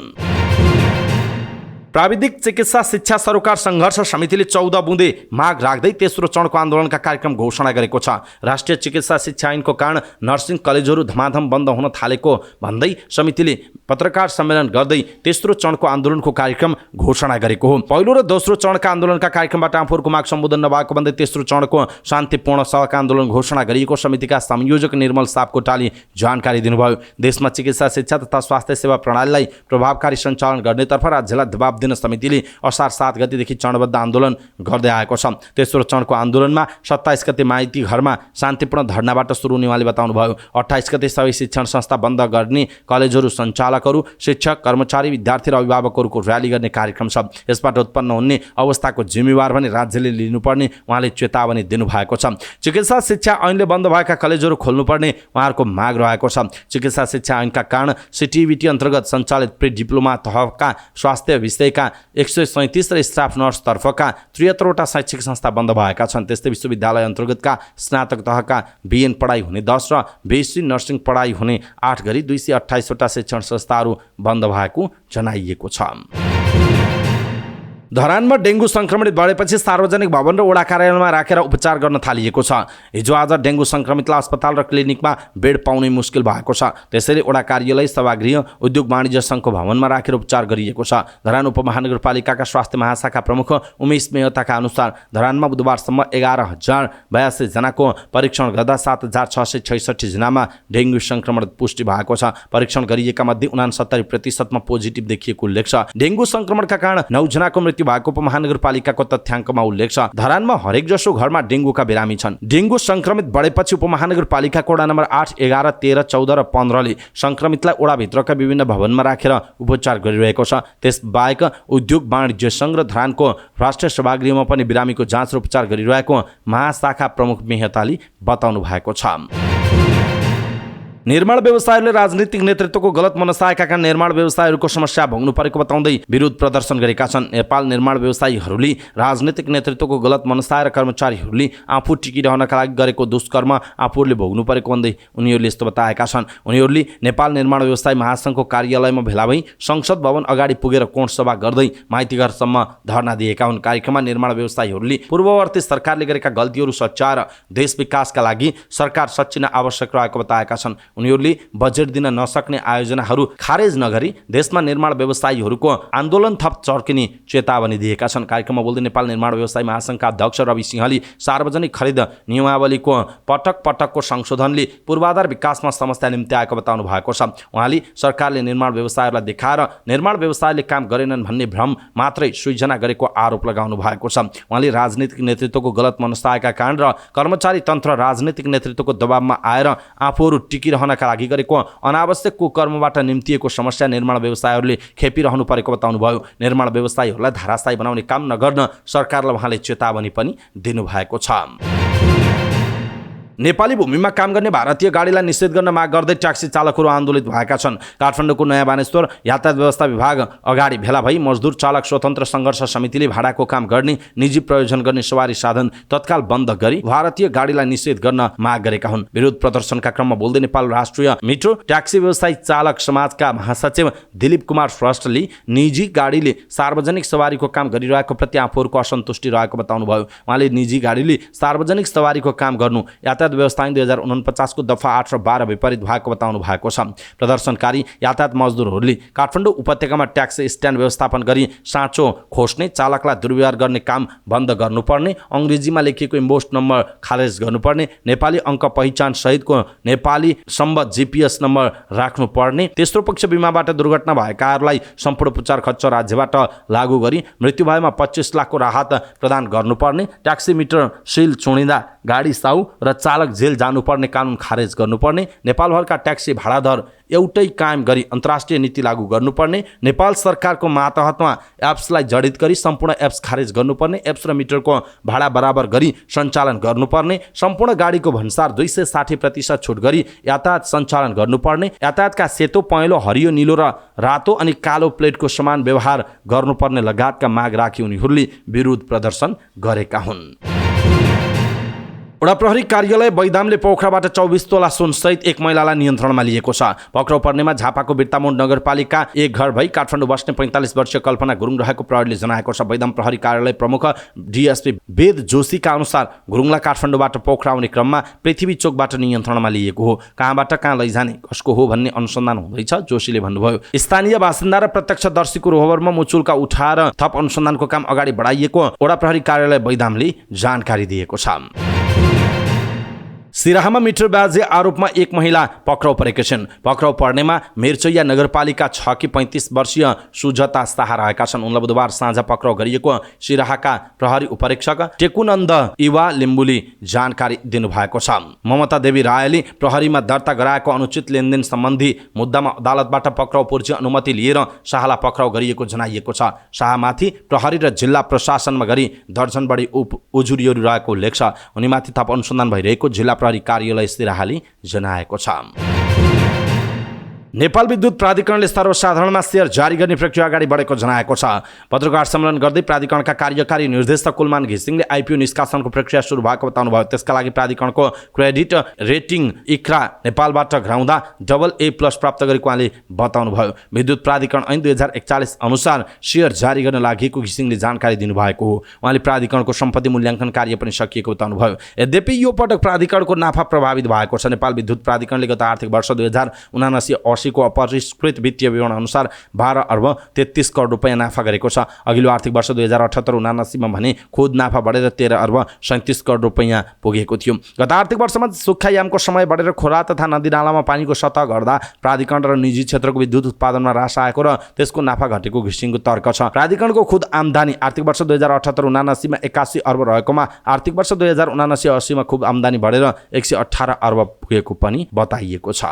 प्राविधिक चिकित्सा शिक्षा सरोकार सङ्घर्ष समितिले 14 बुँदे माग राख्दै तेस्रो चरणको आन्दोलनका कार्यक्रम घोषणा गरेको छ। राष्ट्रिय चिकित्सा शिक्षा ऐनको कारण नर्सिङ कलेजहरू धमाधम बन्द हुन थालेको भन्दै समितिले पत्रकार सम्मेलन गर्दै तेस्रो चरणको आन्दोलनको कार्यक्रम घोषणा गरेको हो। पहिलो र दोस्रो चरणका आन्दोलनका कार्यक्रमबाट आफूहरूको माग सम्बोधन नभएको भन्दै तेस्रो चरणको शान्तिपूर्ण सडक आन्दोलन घोषणा गरिएको समितिका संयोजक निर्मल सापकोटाले जानकारी दिनुभयो। देशमा चिकित्सा शिक्षा तथा स्वास्थ्य सेवा प्रणालीलाई प्रभावकारी सञ्चालन गर्नेतर्फ राज्यलाई दबाब दिन समितिले असार 7 गतेदेखि चरणबद्ध आन्दोलन गर्दै आएको छ। तेस्रो चरणको आन्दोलनमा 27 गते माइती घरमा शान्तिपूर्ण धरनाबाट सुरु हुने उहाँले बताउनुभयो। 28 गते सबै शिक्षण संस्था बन्द गर्ने, कलेजहरू सञ्चालकहरू, शिक्षक, कर्मचारी, विद्यार्थी र अभिभावकहरूको र्याली गर्ने कार्यक्रम छ। यसबाट उत्पन्न हुने अवस्थाको जिम्मेवार भने राज्यले लिनुपर्ने उहाँले चेतावनी दिनुभएको छ। चिकित्सा शिक्षा ऐनले बन्द भएका कलेजहरू खोल्नुपर्ने उहाँहरूको माग रहेको छ। चिकित्सा शिक्षा ऐनका कारण सिटिभिटी अन्तर्गत सञ्चालित प्री डिप्लोमा तहका स्वास्थ्य विषयका 137 र स्टाफ नर्स तर्फका 73वटा शैक्षिक संस्था बन्द भएका छन्। त्यस्तै विश्वविद्यालय अन्तर्गतका स्नातक तहका बिएन पढाइ हुने 10 र बीएससी नर्सिङ पढाइ हुने 8 गरी 228वटा शिक्षण संस्थाहरू बन्द भएको जनाइएको छ। धरानमा डेङ्गु सङ्क्रमित बढेपछि सार्वजनिक भवन र वडा कार्यालयमा राखेर उपचार गर्न थालिएको छ। हिजो आज डेङ्गु सङ्क्रमितलाई अस्पताल र क्लिनिकमा बेड पाउनै मुस्किल भएको छ। त्यसैले वडा कार्यालय, सभागृह, उद्योग वाणिज्य सङ्घको भवनमा राखेर उपचार गरिएको छ। धरान उपमहानगरपालिकाका स्वास्थ्य महाशाखा प्रमुख उमेश मेहताका अनुसार धरानमा बुधबारसम्म 11,082 जनाको परीक्षण गर्दा 7,666 जनामा डेङ्गु सङ्क्रमण पुष्टि भएको छ। परीक्षण गरिएका मध्ये 69% पोजिटिभ देखिएको उल्लेख छ। डेङ्गु सङ्क्रमणका कारण 9 जनाको मृत्यु भएको उपमहानगरपालिकाको तथ्याङ्कमा उल्लेख छ। धरानमा हरेक जसो घरमा डेङ्गुका बिरामी छन्। डेङ्गु सङ्क्रमित बढेपछि उपमहानगरपालिकाको वडा नम्बर 8, 11, 13, 14 र 15 ले सङ्क्रमितलाई वडाभित्रका विभिन्न भवनमा राखेर उपचार गरिरहेको छ। त्यसबाहेक उद्योग वाणिज्य सङ्घ र धरानको राष्ट्रिय सभागृहमा पनि बिरामीको जाँच र उपचार गरिरहेको महाशाखा प्रमुख मेहताले बताउनु भएको छ। निर्माण व्यवसायीहरूले राजनीतिक नेतृत्वको गलत मनसायका कारण निर्माण व्यवसायीहरूको समस्या भोग्नु परेको बताउँदै विरोध प्रदर्शन गरेका छन्। नेपाल निर्माण व्यवसायीहरूले राजनीतिक नेतृत्वको गलत मनसाय र कर्मचारीहरूले आफू टिकिरहनका लागि गरेको दुष्कर्म आफूहरूले भोग्नु परेको भन्दै उनीहरूले यस्तो बताएका छन्। उनीहरूले नेपाल निर्माण व्यवसायी महासङ्घको कार्यालयमा भेला भई संसद भवन अगाडि पुगेर कोण सभा गर्दै माइतीघरसम्म धरना दिएका हुन्। कार्यक्रममा निर्माण व्यवसायीहरूले पूर्ववर्ती सरकारले गरेका गल्तीहरू सच्याएर देश विकासका लागि सरकार सच्चिन आवश्यक रहेको बताएका छन्। उनीहरूले बजेट दिन नसक्ने आयोजनाहरू खारेज नगरी देशमा निर्माण व्यवसायीहरूको आन्दोलन थप चर्किने चेतावनी दिएका छन्। कार्यक्रममा बोल्दै नेपाल निर्माण व्यवसाय महासङ्घका अध्यक्ष रवि सिंहले सार्वजनिक खरिद नियमावलीको पटकको संशोधनले पूर्वाधार विकासमा समस्या निम्ति आएको बताउनु भएको छ। उहाँले सरकारले निर्माण व्यवसायीहरूलाई देखाएर निर्माण व्यवसायले काम गरेनन् भन्ने भ्रम मात्रै सृजना गरेको आरोप लगाउनु भएको छ। उहाँले राजनीतिक नेतृत्वको गलत मनसायका कारण र कर्मचारी तन्त्र राजनीतिक नेतृत्वको दबावमा आएर आफूहरू टिकिरहनका लागि गरेको अनावश्यक कुकर्मबाट निम्तिएको समस्या निर्माण व्यवसायीहरूले खेपिरहनु परेको बताउनुभयो। निर्माण व्यवसायीहरूलाई धाराशायी बनाउने काम नगर्न सरकारलाई उहाँले चेतावनी पनि दिनुभएको छ। नेपाली भूमिमा काम गर्ने भारतीय गाडीलाई निषेध गर्न माग गर्दै ट्याक्सी चालकहरू आन्दोलित भएका छन्। काठमाडौँको नयाँ बानेश्वर यातायात व्यवस्था विभाग अगाडि भेला भई मजदुर चालक स्वतन्त्र सङ्घर्ष समितिले भाडाको काम गर्ने निजी प्रयोजन गर्ने सवारी साधन तत्काल बन्द गरी भारतीय गाडीलाई निषेध गर्न माग गरेका हुन्। विरोध प्रदर्शनका क्रममा बोल्दै नेपाल राष्ट्रिय मिट्रो ट्याक्सी व्यवसायी चालक समाजका महासचिव दिलीप कुमार श्रेष्ठले निजी गाडीले सार्वजनिक सवारीको काम गरिरहेको प्रति आफूहरूको असन्तुष्टि रहेको बताउनुभयो। उहाँले निजी गाडीले सार्वजनिक सवारीको काम गर्नु यातायात व्यवस्था ऐन 2049 को दफा 8 र 12 विपरीत भएको बताउनु भएको छ। प्रदर्शनकारी यातायात मजदुरहरूले काठमाडौँ उपत्यकामा ट्याक्सी स्ट्यान्ड व्यवस्थापन गरी साँचो खोज्ने चालकलाई दुर्व्यवहार गर्ने काम बन्द गर्नुपर्ने, अङ्ग्रेजीमा लेखिएको इम्बोस्ट नम्बर खारेज गर्नुपर्ने, नेपाली अङ्क पहिचान सहितको नेपाली सम्बद्ध GPS नम्बर राख्नुपर्ने, तेस्रो पक्ष बिमाबाट दुर्घटना भएकाहरूलाई सम्पूर्ण उपचार खर्च राज्यबाट लागू गरी मृत्यु भएमा 25 लाखको राहत प्रदान गर्नुपर्ने, ट्याक्सी मिटर सिल चुनिँदा गाडी साउ र चालक जेल जानुपर्ने कानुन खारेज गर्नुपर्ने, नेपालभरका ट्याक्सी भाडा दर एउटै कायम गरी अन्तर्राष्ट्रिय नीति लागू गर्नुपर्ने, नेपाल सरकारको मातहतमा एप्सलाई जडित गरी सम्पूर्ण एप्स खारेज गर्नुपर्ने, एप्स र मिटरको भाडा बराबर गरी सञ्चालन गर्नुपर्ने, सम्पूर्ण गाडीको भन्सार 260% छुट गरी यातायात सञ्चालन गर्नुपर्ने, यातायातका सेतो पहेँलो हरियो नीलो र रातो अनि कालो प्लेटको समान व्यवहार गर्नुपर्ने लगायतका माग राखी उनीहरूले विरोध प्रदर्शन गरेका हुन्। वडा प्रहरी कार्यालय बैदामले पोखराबाट 24 तोला सुनसहित एक महिलालाई नियन्त्रणमा लिएको छ। पक्राउ पर्नेमा झापाको बिर्तामोड नगरपालिका एक घर भई काठमाडौँ बस्ने 45 वर्षीय कल्पना गुरुङ रहेको प्रहरीले जनाएको छ। बैदाम प्रहरी कार्यालय प्रमुख DSP वेद जोशीका अनुसार गुरुङलाई काठमाडौँबाट पोखरा आउने क्रममा पृथ्वी चोकबाट नियन्त्रणमा लिएको हो। कहाँबाट कहाँ लैजाने कसको हो भन्ने अनुसन्धान हुँदैछ, जोशीले भन्नुभयो। स्थानीय बासिन्दा र प्रत्यक्षदर्शीको रोहबरमा मुचुल्का उठाएर थप अनुसन्धानको काम अगाडि बढाइएको वडा प्रहरी कार्यालय बैदामले जानकारी दिएको छ। सिराहामा मिटर बाजे आरोपमा एक महिला पक्राउ परेकी छिन्। पक्राउ पर्नेमा मिर्चैया नगरपालिका 6 की 35 वर्षीय सुजता शाह रहेका छन्। उनलाई बुधबार साँझ पक्राउ गरिएको सिराहाका प्रहरी उपरीक्षक टेकुनन्द इवा लिम्बुले जानकारी दिनुभएको छ। ममता देवी रायले प्रहरीमा दर्ता गराएको अनुचित लेनदेन सम्बन्धी मुद्दामा अदालतबाट पक्राउ पूर्ति अनुमति लिएर शाहलाई पक्राउ गरिएको जनाइएको छ। शाहमाथि प्रहरी र जिल्ला प्रशासनमा गरी दर्जन बढी उजुरीहरू रहेको उल्लेख छ। उनीमाथि थप अनुसन्धान भइरहेको जिल्ला प्रहरी कार्यालय सिराहाले जनाएको छ। नेपाल विद्युत प्राधिकरणले सर्वसाधारणमा शेयर जारी गर्ने प्रक्रिया अगाडि बढेको जनाएको छ। पत्रकार सम्मेलन गर्दै प्राधिकरणका कार्यकारी निर्देशक कुलमान घिसिङले IPO निष्कासनको प्रक्रिया सुरु भएको बताउनुभयो। त्यसका लागि प्राधिकरणको क्रेडिट रेटिङ इक्रा नेपालबाट घराउँदा AA+ प्राप्त गरेको उहाँले बताउनुभयो। विद्युत प्राधिकरण ऐन 2041 अनुसार शेयर जारी गर्न लागि घिसिङले जानकारी दिनुभएको हो। उहाँले प्राधिकरणको सम्पत्ति मूल्याङ्कन कार्य पनि सकिएको बताउनुभयो। यद्यपि यो पटक प्राधिकरणको नाफा प्रभावित भएको छ। नेपाल विद्युत प्राधिकरणले गत आर्थिक वर्ष 2079 को अपरिष्कृत वित्तीय विवरण अनुसार 12 अर्ब 33 करोड रुपैयाँ नाफा गरेको छ। अघिल्लो आर्थिक वर्ष 2078-79 मा भने खुद नाफा बढेर 13 अर्ब 37 करोड रुपैयाँ पुगेको थियो। गत आर्थिक वर्षमा सुक्खायामको समय बढेर खोला तथा नदीनालामा पानीको सतह घट्दा प्राधिकरण र निजी क्षेत्रको विद्युत उत्पादनमा ह्रास आएको र त्यसको नाफा घटेको घिसिङको तर्क छ। प्राधिकरणको खुद आम्दानी आर्थिक वर्ष 2078-79 मा 81 अर्ब रहेकोमा आर्थिक वर्ष 2079-80 मा खुब आम्दानी बढेर 118 अर्ब पुगेको पनि बताइएको छ।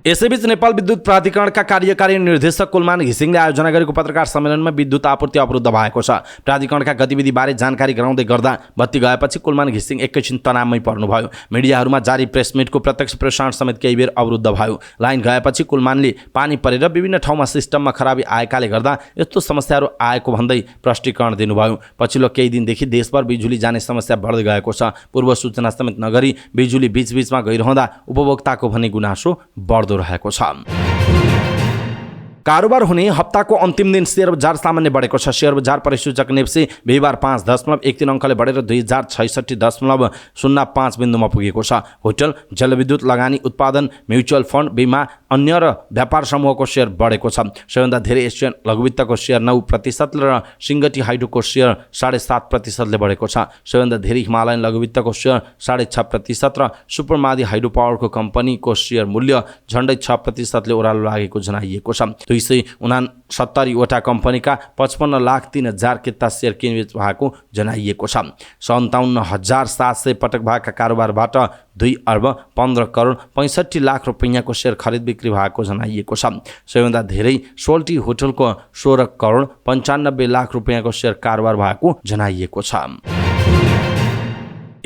यसैबीच नेपाल विद्युत प्राधिकरणका कार्यकारी निर्देशक कुलमान घिसिङले आयोजना गरेको पत्रकार सम्मेलनमा विद्युत आपूर्ति अवरुद्ध भएको छ। प्राधिकरणका गतिविधिबारे जानकारी गराउँदै गर्दा बत्ती गएपछि कुलमान घिसिङ एकैछिन तनावमै पर्नुभयो। मिडियाहरूमा जारी प्रेसमिटको प्रत्यक्ष प्रसारण समेत केही बेर अवरुद्ध भयो। लाइन गएपछि कुलमानले पानी परेर विभिन्न ठाउँमा सिस्टममा खराबी आएकाले गर्दा यस्तो समस्याहरू आएको भन्दै प्रष्टीकरण दिनुभयो। पछिल्लो केही दिनदेखि देशभर बिजुली जाने समस्या बढ्दै गएको छ। पूर्व सूचना समेत नगरी बिजुली बीचबीचमा गइरहँदा उपभोक्ताको भने गुनासो बढ्दो रहेको छ। कारोबार हुने हप्ताको अन्तिम दिन शेयर बजार सामान्य बढेको छ। शेयर बजार परिसूचक नेप्सी बिहिबार 5.13 अङ्कले बढेर 2066.05 बिन्दुमा पुगेको छ। होटल, जलविद्युत लगानी उत्पादन, म्युचुअल फन्ड, बीमा, अन्य र व्यापार समूहको शेयर बढेको छ। सबैभन्दा धेरै एसियन लघुवित्तको शेयर 9% र सिङ्गटी हाइड्रोको शेयर 7.5% बढेको छ। सबैभन्दा धेरै हिमालयन लघुवित्तको शेयर 6.5% र सुपरमादी हाइड्रो पावरको कम्पनीको शेयर मूल्य झन्डै 6% ओह्रालो लागेको जनाइएको छ। 269वटा कम्पनीका 55,03,000 किता शेयर किनबेच भएको जनाइएको छ। 57,700 पटक भएका कारोबारबाट 2,15,65,00,000 रुपैयाँको शेयर खरिद बिक्री भएको जनाइएको छ। सबैभन्दा धेरै सोल्टी होटलको 16,95,00,000 रुपैयाँको शेयर कारोबार भएको जनाइएको छ।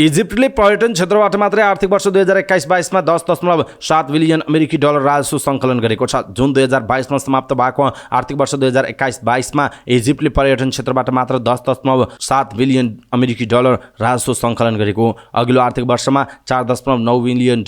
इजिप्टले पर्यटन क्षेत्रबाट मात्रै आर्थिक वर्ष 2021-22 $10.7 बिलियन अमेरिकी डलर राजस्व सङ्कलन गरेको छ। जुन 2022 समाप्त भएको आर्थिक वर्ष 2021-22 इजिप्टले पर्यटन क्षेत्रबाट मात्र $10.7 बिलियन अमेरिकी डलर राजस्व सङ्कलन गरेको। अघिल्लो आर्थिक वर्षमा $4.9 बिलियन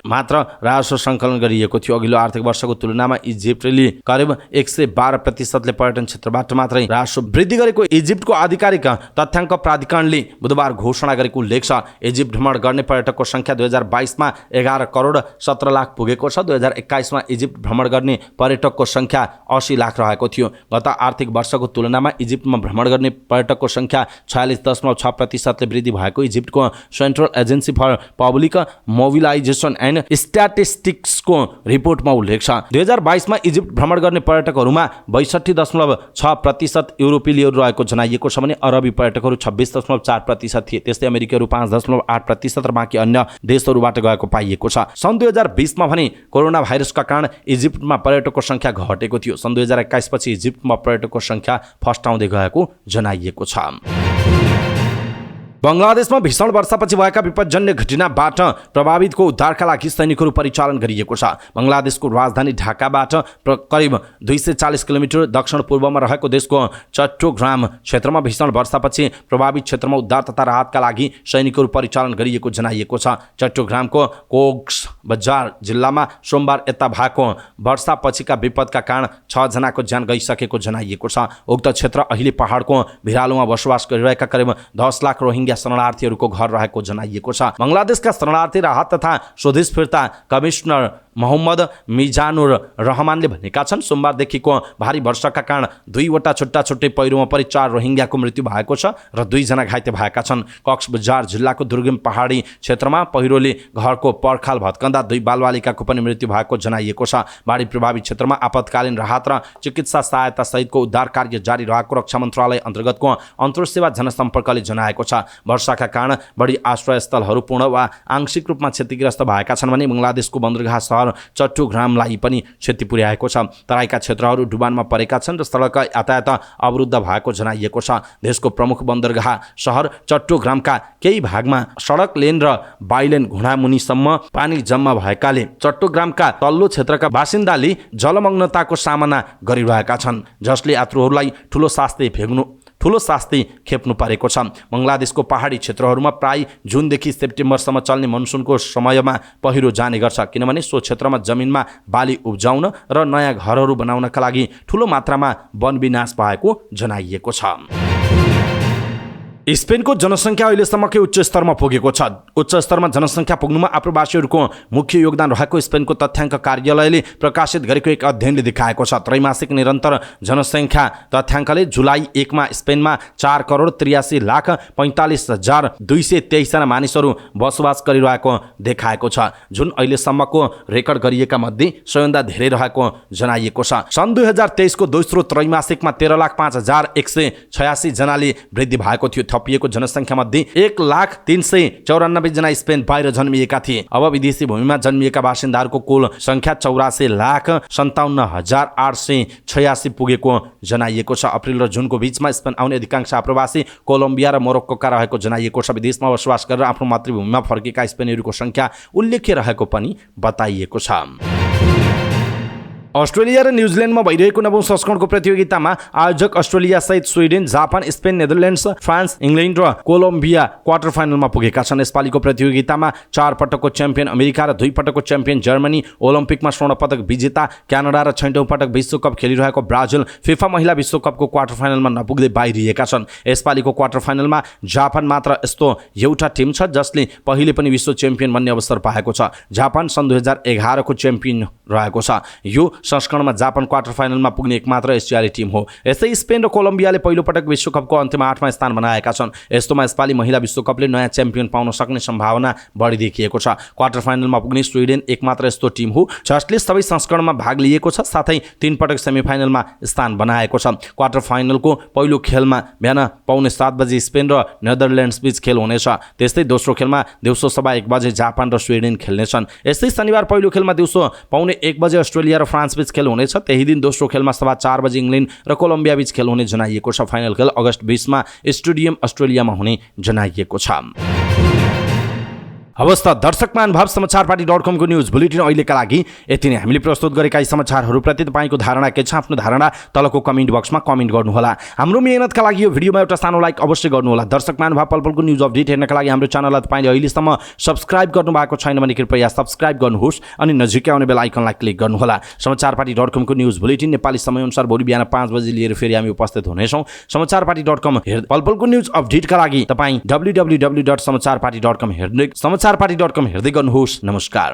मात्र राजस्व सङ्कलन गरिएको थियो। अघिल्लो आर्थिक वर्षको तुलनामा इजिप्टले करिब 112% पर्यटन क्षेत्रबाट मात्रै राजस्व वृद्धि गरेको इजिप्टको आधिकारिक तथ्याङ्क प्राधिकरणले बुधबार घोषणा गरेको उल्लेख छ। इजिप्ट भ्रमण गर्ने पर्यटकको संख्या 2022 11 करोड 17 लाख पुगेको छ। 2021 इजिप्ट भ्रमण गर्ने पर्यटकको संख्या 80 लाख रहेको थियो। गत आर्थिक वर्षको तुलनामा इजिप्टमा भ्रमण गर्ने पर्यटकको संख्या 46.6% वृद्धि भएको इजिप्टको central agency for public mobilisation and स्ट्याटिस्टिक्सको रिपोर्टमा उल्लेख छ। 2022 इजिप्ट भ्रमण गर्ने पर्यटकहरूमा 62.6% युरोपेलीहरू रहेको जनाइएको छ भने अरबी पर्यटकहरू 26.4% थिए। त्यस्तै अमेरिकीहरू 5.8% र बाँकी अन्य देशहरूबाट गएको पाइएको छ। सन् 2020 भने कोरोना भाइरसका कारण इजिप्टमा पर्यटकको संख्या घटेको थियो। सन् 2021 पछि इजिप्टमा पर्यटकको संख्या फस्टाउँदै गएको जनाइएको छ। बङ्गलादेशमा भीषण वर्षापछि भएका विपदजन्य घटनाबाट प्रभावितको उद्धारका लागि सैनिकहरू परिचालन गरिएको छ। बङ्गलादेशको राजधानी ढाकाबाट करिब 240 किलोमिटर दक्षिण पूर्वमा रहेको देशको चट्टोग्राम क्षेत्रमा भीषण वर्षापछि प्रभावित क्षेत्रमा उद्धार तथा राहतका लागि सैनिकहरू परिचालन गरिएको जनाइएको छ। चट्टोग्रामको कोक्स बजार जिल्लामा सोमबार यता भएको वर्षापछिका विपदका कारण 6 जनाको ज्यान गइसकेको जनाइएको छ। उक्त क्षेत्र अहिले पहाडको भिरालोमा बसोबास गरिरहेका करिब 10 लाख रोहिङ्ग्या शरणार्थीहरूको घर रहेको जनाइएको छ। बङ्गलादेशका शरणार्थी राहत तथा स्वदेश फिर्ता कमिश्नर मोहम्मद मिजानुर रहमानले भनेका छन् सोमबारदेखिको भारी वर्षाका कारण 2वटा छुट्टै पहिरोमा परि 4 रोहिङ्ग्याको मृत्यु भएको छ र 2 जना घाइते भएका छन्। कक्स बजार जिल्लाको दुर्गम पहाडी क्षेत्रमा पहिरोले घरको पर्खाल भत्कँदा 2 बालबालिकाको पनि मृत्यु भएको जनाइएको छ। बाढी प्रभावित क्षेत्रमा आपतकालीन राहत र चिकित्सा सहायता सहितको उद्धार कार्य जारी रहेको रक्षा मन्त्रालय अन्तर्गतको अन्तर्सेवा जनसम्पर्कले जनाएको छ। वर्षाका कारण बढी आश्रयस्थलहरू पूर्ण वा आंशिक रूपमा क्षतिग्रस्त भएका छन् भने बङ्गलादेशको बन्दरगाह सहर चट्टोग्रामलाई पनि क्षति पुर्याएको छ। तराईका क्षेत्रहरू डुबानमा परेका छन् र सडक यातायात अवरुद्ध भएको जनाइएको छ। देशको प्रमुख बन्दरगाह सहर चट्टोग्रामका केही भागमा सडक लेन र बाइलेन घुँडामुनिसम्म पानी जम्मा भएकाले चट्टोग्रामका तल्लो क्षेत्रका बासिन्दाले जलमग्नताको सामना गरिरहेका छन्, जसले यात्रुहरूलाई ठुलो शास्ति खेप्नु परेको छ। बङ्गलादेशको पहाडी क्षेत्रहरूमा प्राय जुनदेखि सेप्टेम्बरसम्म चल्ने मनसुनको समयमा पहिरो जाने गर्छ, किनभने सो क्षेत्रमा जमिनमा बाली उब्जाउन र नयाँ घरहरू बनाउनका लागि ठुलो मात्रामा वन विनाश भएको जनाइएको छ। स्पेनको जनसङ्ख्या अहिलेसम्मकै उच्च स्तरमा पुगेको छ। उच्च स्तरमा जनसङ्ख्या पुग्नुमा आप्रवासीहरूको मुख्य योगदान रहेको स्पेनको तथ्याङ्क कार्यालयले प्रकाशित गरेको एक अध्ययनले देखाएको छ। त्रैमासिक निरन्तर जनसङ्ख्या तथ्याङ्कले जुलाई 1 मा स्पेनमा 4,83,45,223 जना मानिसहरू बसोबास गरिरहेको देखाएको छ, जुन अहिलेसम्मको रेकर्ड गरिएका मध्ये सबैभन्दा धेरै रहेको जनाइएको छ। सन् 2023 को दोस्रो त्रैमासिकमा 13,05,186 जनाले वृद्धि भएको थियो। थपिएको जनसङ्ख्या मध्ये 1,03,94 जना स्पेन बाहिर जन्मिएका थिए। अब विदेशी भूमिमा जन्मिएका बासिन्दाहरूको कुल संख्या 84,57,886 पुगेको जनाइएको छ। अप्रिल र जुनको बीचमा स्पेन आउने अधिकांश आप्रवासी कोलम्बिया र मोरोक्कोका रहेको जनाइएको छ। विदेशमा बसोबास गरेर आफ्नो मातृभूमिमा फर्केका स्पेनीहरूको संख्या उल्लेख्य रहेको पनि बताइएको छ। अस्ट्रेलिया र न्युजिल्यान्डमा भइरहेको 9औं संस्करणको प्रतियोगितामा आयोजक अस्ट्रेलिया सहित Sweden, Japan, Spain, Netherlands, France, England र कोलम्बिया क्वार्टर फाइनलमा पुगेका छन्। यसपालिको प्रतियोगितामा 4 पटकको च्याम्पियन अमेरिका र 2 पटकको च्याम्पियन जर्मनी, ओलम्पिकमा स्वर्ण पदक विजेता क्यानाडा र 6औं पटक विश्वकप खेलिरहेको ब्राजिल फिफा महिला विश्वकपको क्वार्टर फाइनलमा नपुग्दै बाहिरिएका छन्। यसपालिको क्वार्टर फाइनलमा जापान मात्र यस्तो एउटा टिम छ जसले पहिले पनि विश्व च्याम्पियन बन्ने अवसर पाएको छ। जापान सन् 2011 को च्याम्पियन रहेको छ। यो संस्करणमा जापान क्वार्टर फाइनलमा पुग्ने एकमात्र एसियाली टिम हो। यस्तै स्पेन र कोलम्बियाले पहिलो पटक विश्वकपको अन्त्यमा 8मा स्थान बनाएका छन्। यस्तोमा यसपालि महिला विश्वकपले नयाँ च्याम्पियन पाउन सक्ने सम्भावना बढी देखिएको छ। क्वार्टर फाइनलमा पुग्ने स्विडेन एकमात्र यस्तो टिम हो जसले सबै संस्करणमा भाग लिएको छ, साथै 3 पटक सेमिफाइनलमा स्थान बनाएको छ। क्वार्टर फाइनलको पहिलो खेलमा बिहान 7:15 बजे स्पेन र नेदरल्यान्ड्स बीच खेल हुनेछ। त्यस्तै दोस्रो खेलमा दिउँसो 1:15 बजे जापान र स्विडेन खेल्नेछन्। यस्तै शनिबार पहिलो खेलमा दिउँसो 1:15 बजे अस्ट्रेलिया र फ्रान्स बीच खेल हुनेछ। त्यही दिन दोस्रो खेलमा 4:15 बजे इङ्ल्यान्ड र कोलम्बिया बीच खेल हुने जनाइएको छ। फाइनल खेल अगस्त 20 मा स्टेडियम अस्ट्रेलियामा हुने जनाइएको छ। अवस्था दर्शक महानुभाव समाचारपाटी.com को न्यूज बुलेटिन अहिलेका लागि यति नै। हामीले प्रस्तुत गरेका यी समाचारहरूप्रति तपाईँको धारणा के छ? आफ्नो धारणा तलको कमेन्ट बक्समा कमेन्ट गर्नुहोला। हाम्रो मेहनतका लागि यो भिडियोमा एउटा सानो लाइक अवश्य गर्नुहोला। दर्शक महानुभाव पलपलको न्यूज अपडेट हेर्नका लागि हाम्रो च्यानललाई तपाईँले अहिलेसम्म सब्स्क्राइब गर्नुभएको छैन भने कृपया सब्स्क्राइब गर्नुहोस् अनि नजिकै आउने बेल आइकनलाई क्लिक गर्नुहोला। समाचारपाटी.com को न्यूज बुलेटिन नेपाली समयअनुसार भोलि बिहान 5 बजे लिएर फेरि हामी उपस्थित हुनेछौँ। समाचारपाटी.com पलपलको न्यूज अपडेटका लागि तपाईँ www.समाचारपाटी.com हेर्दै गर्नुहोस्। नमस्कार।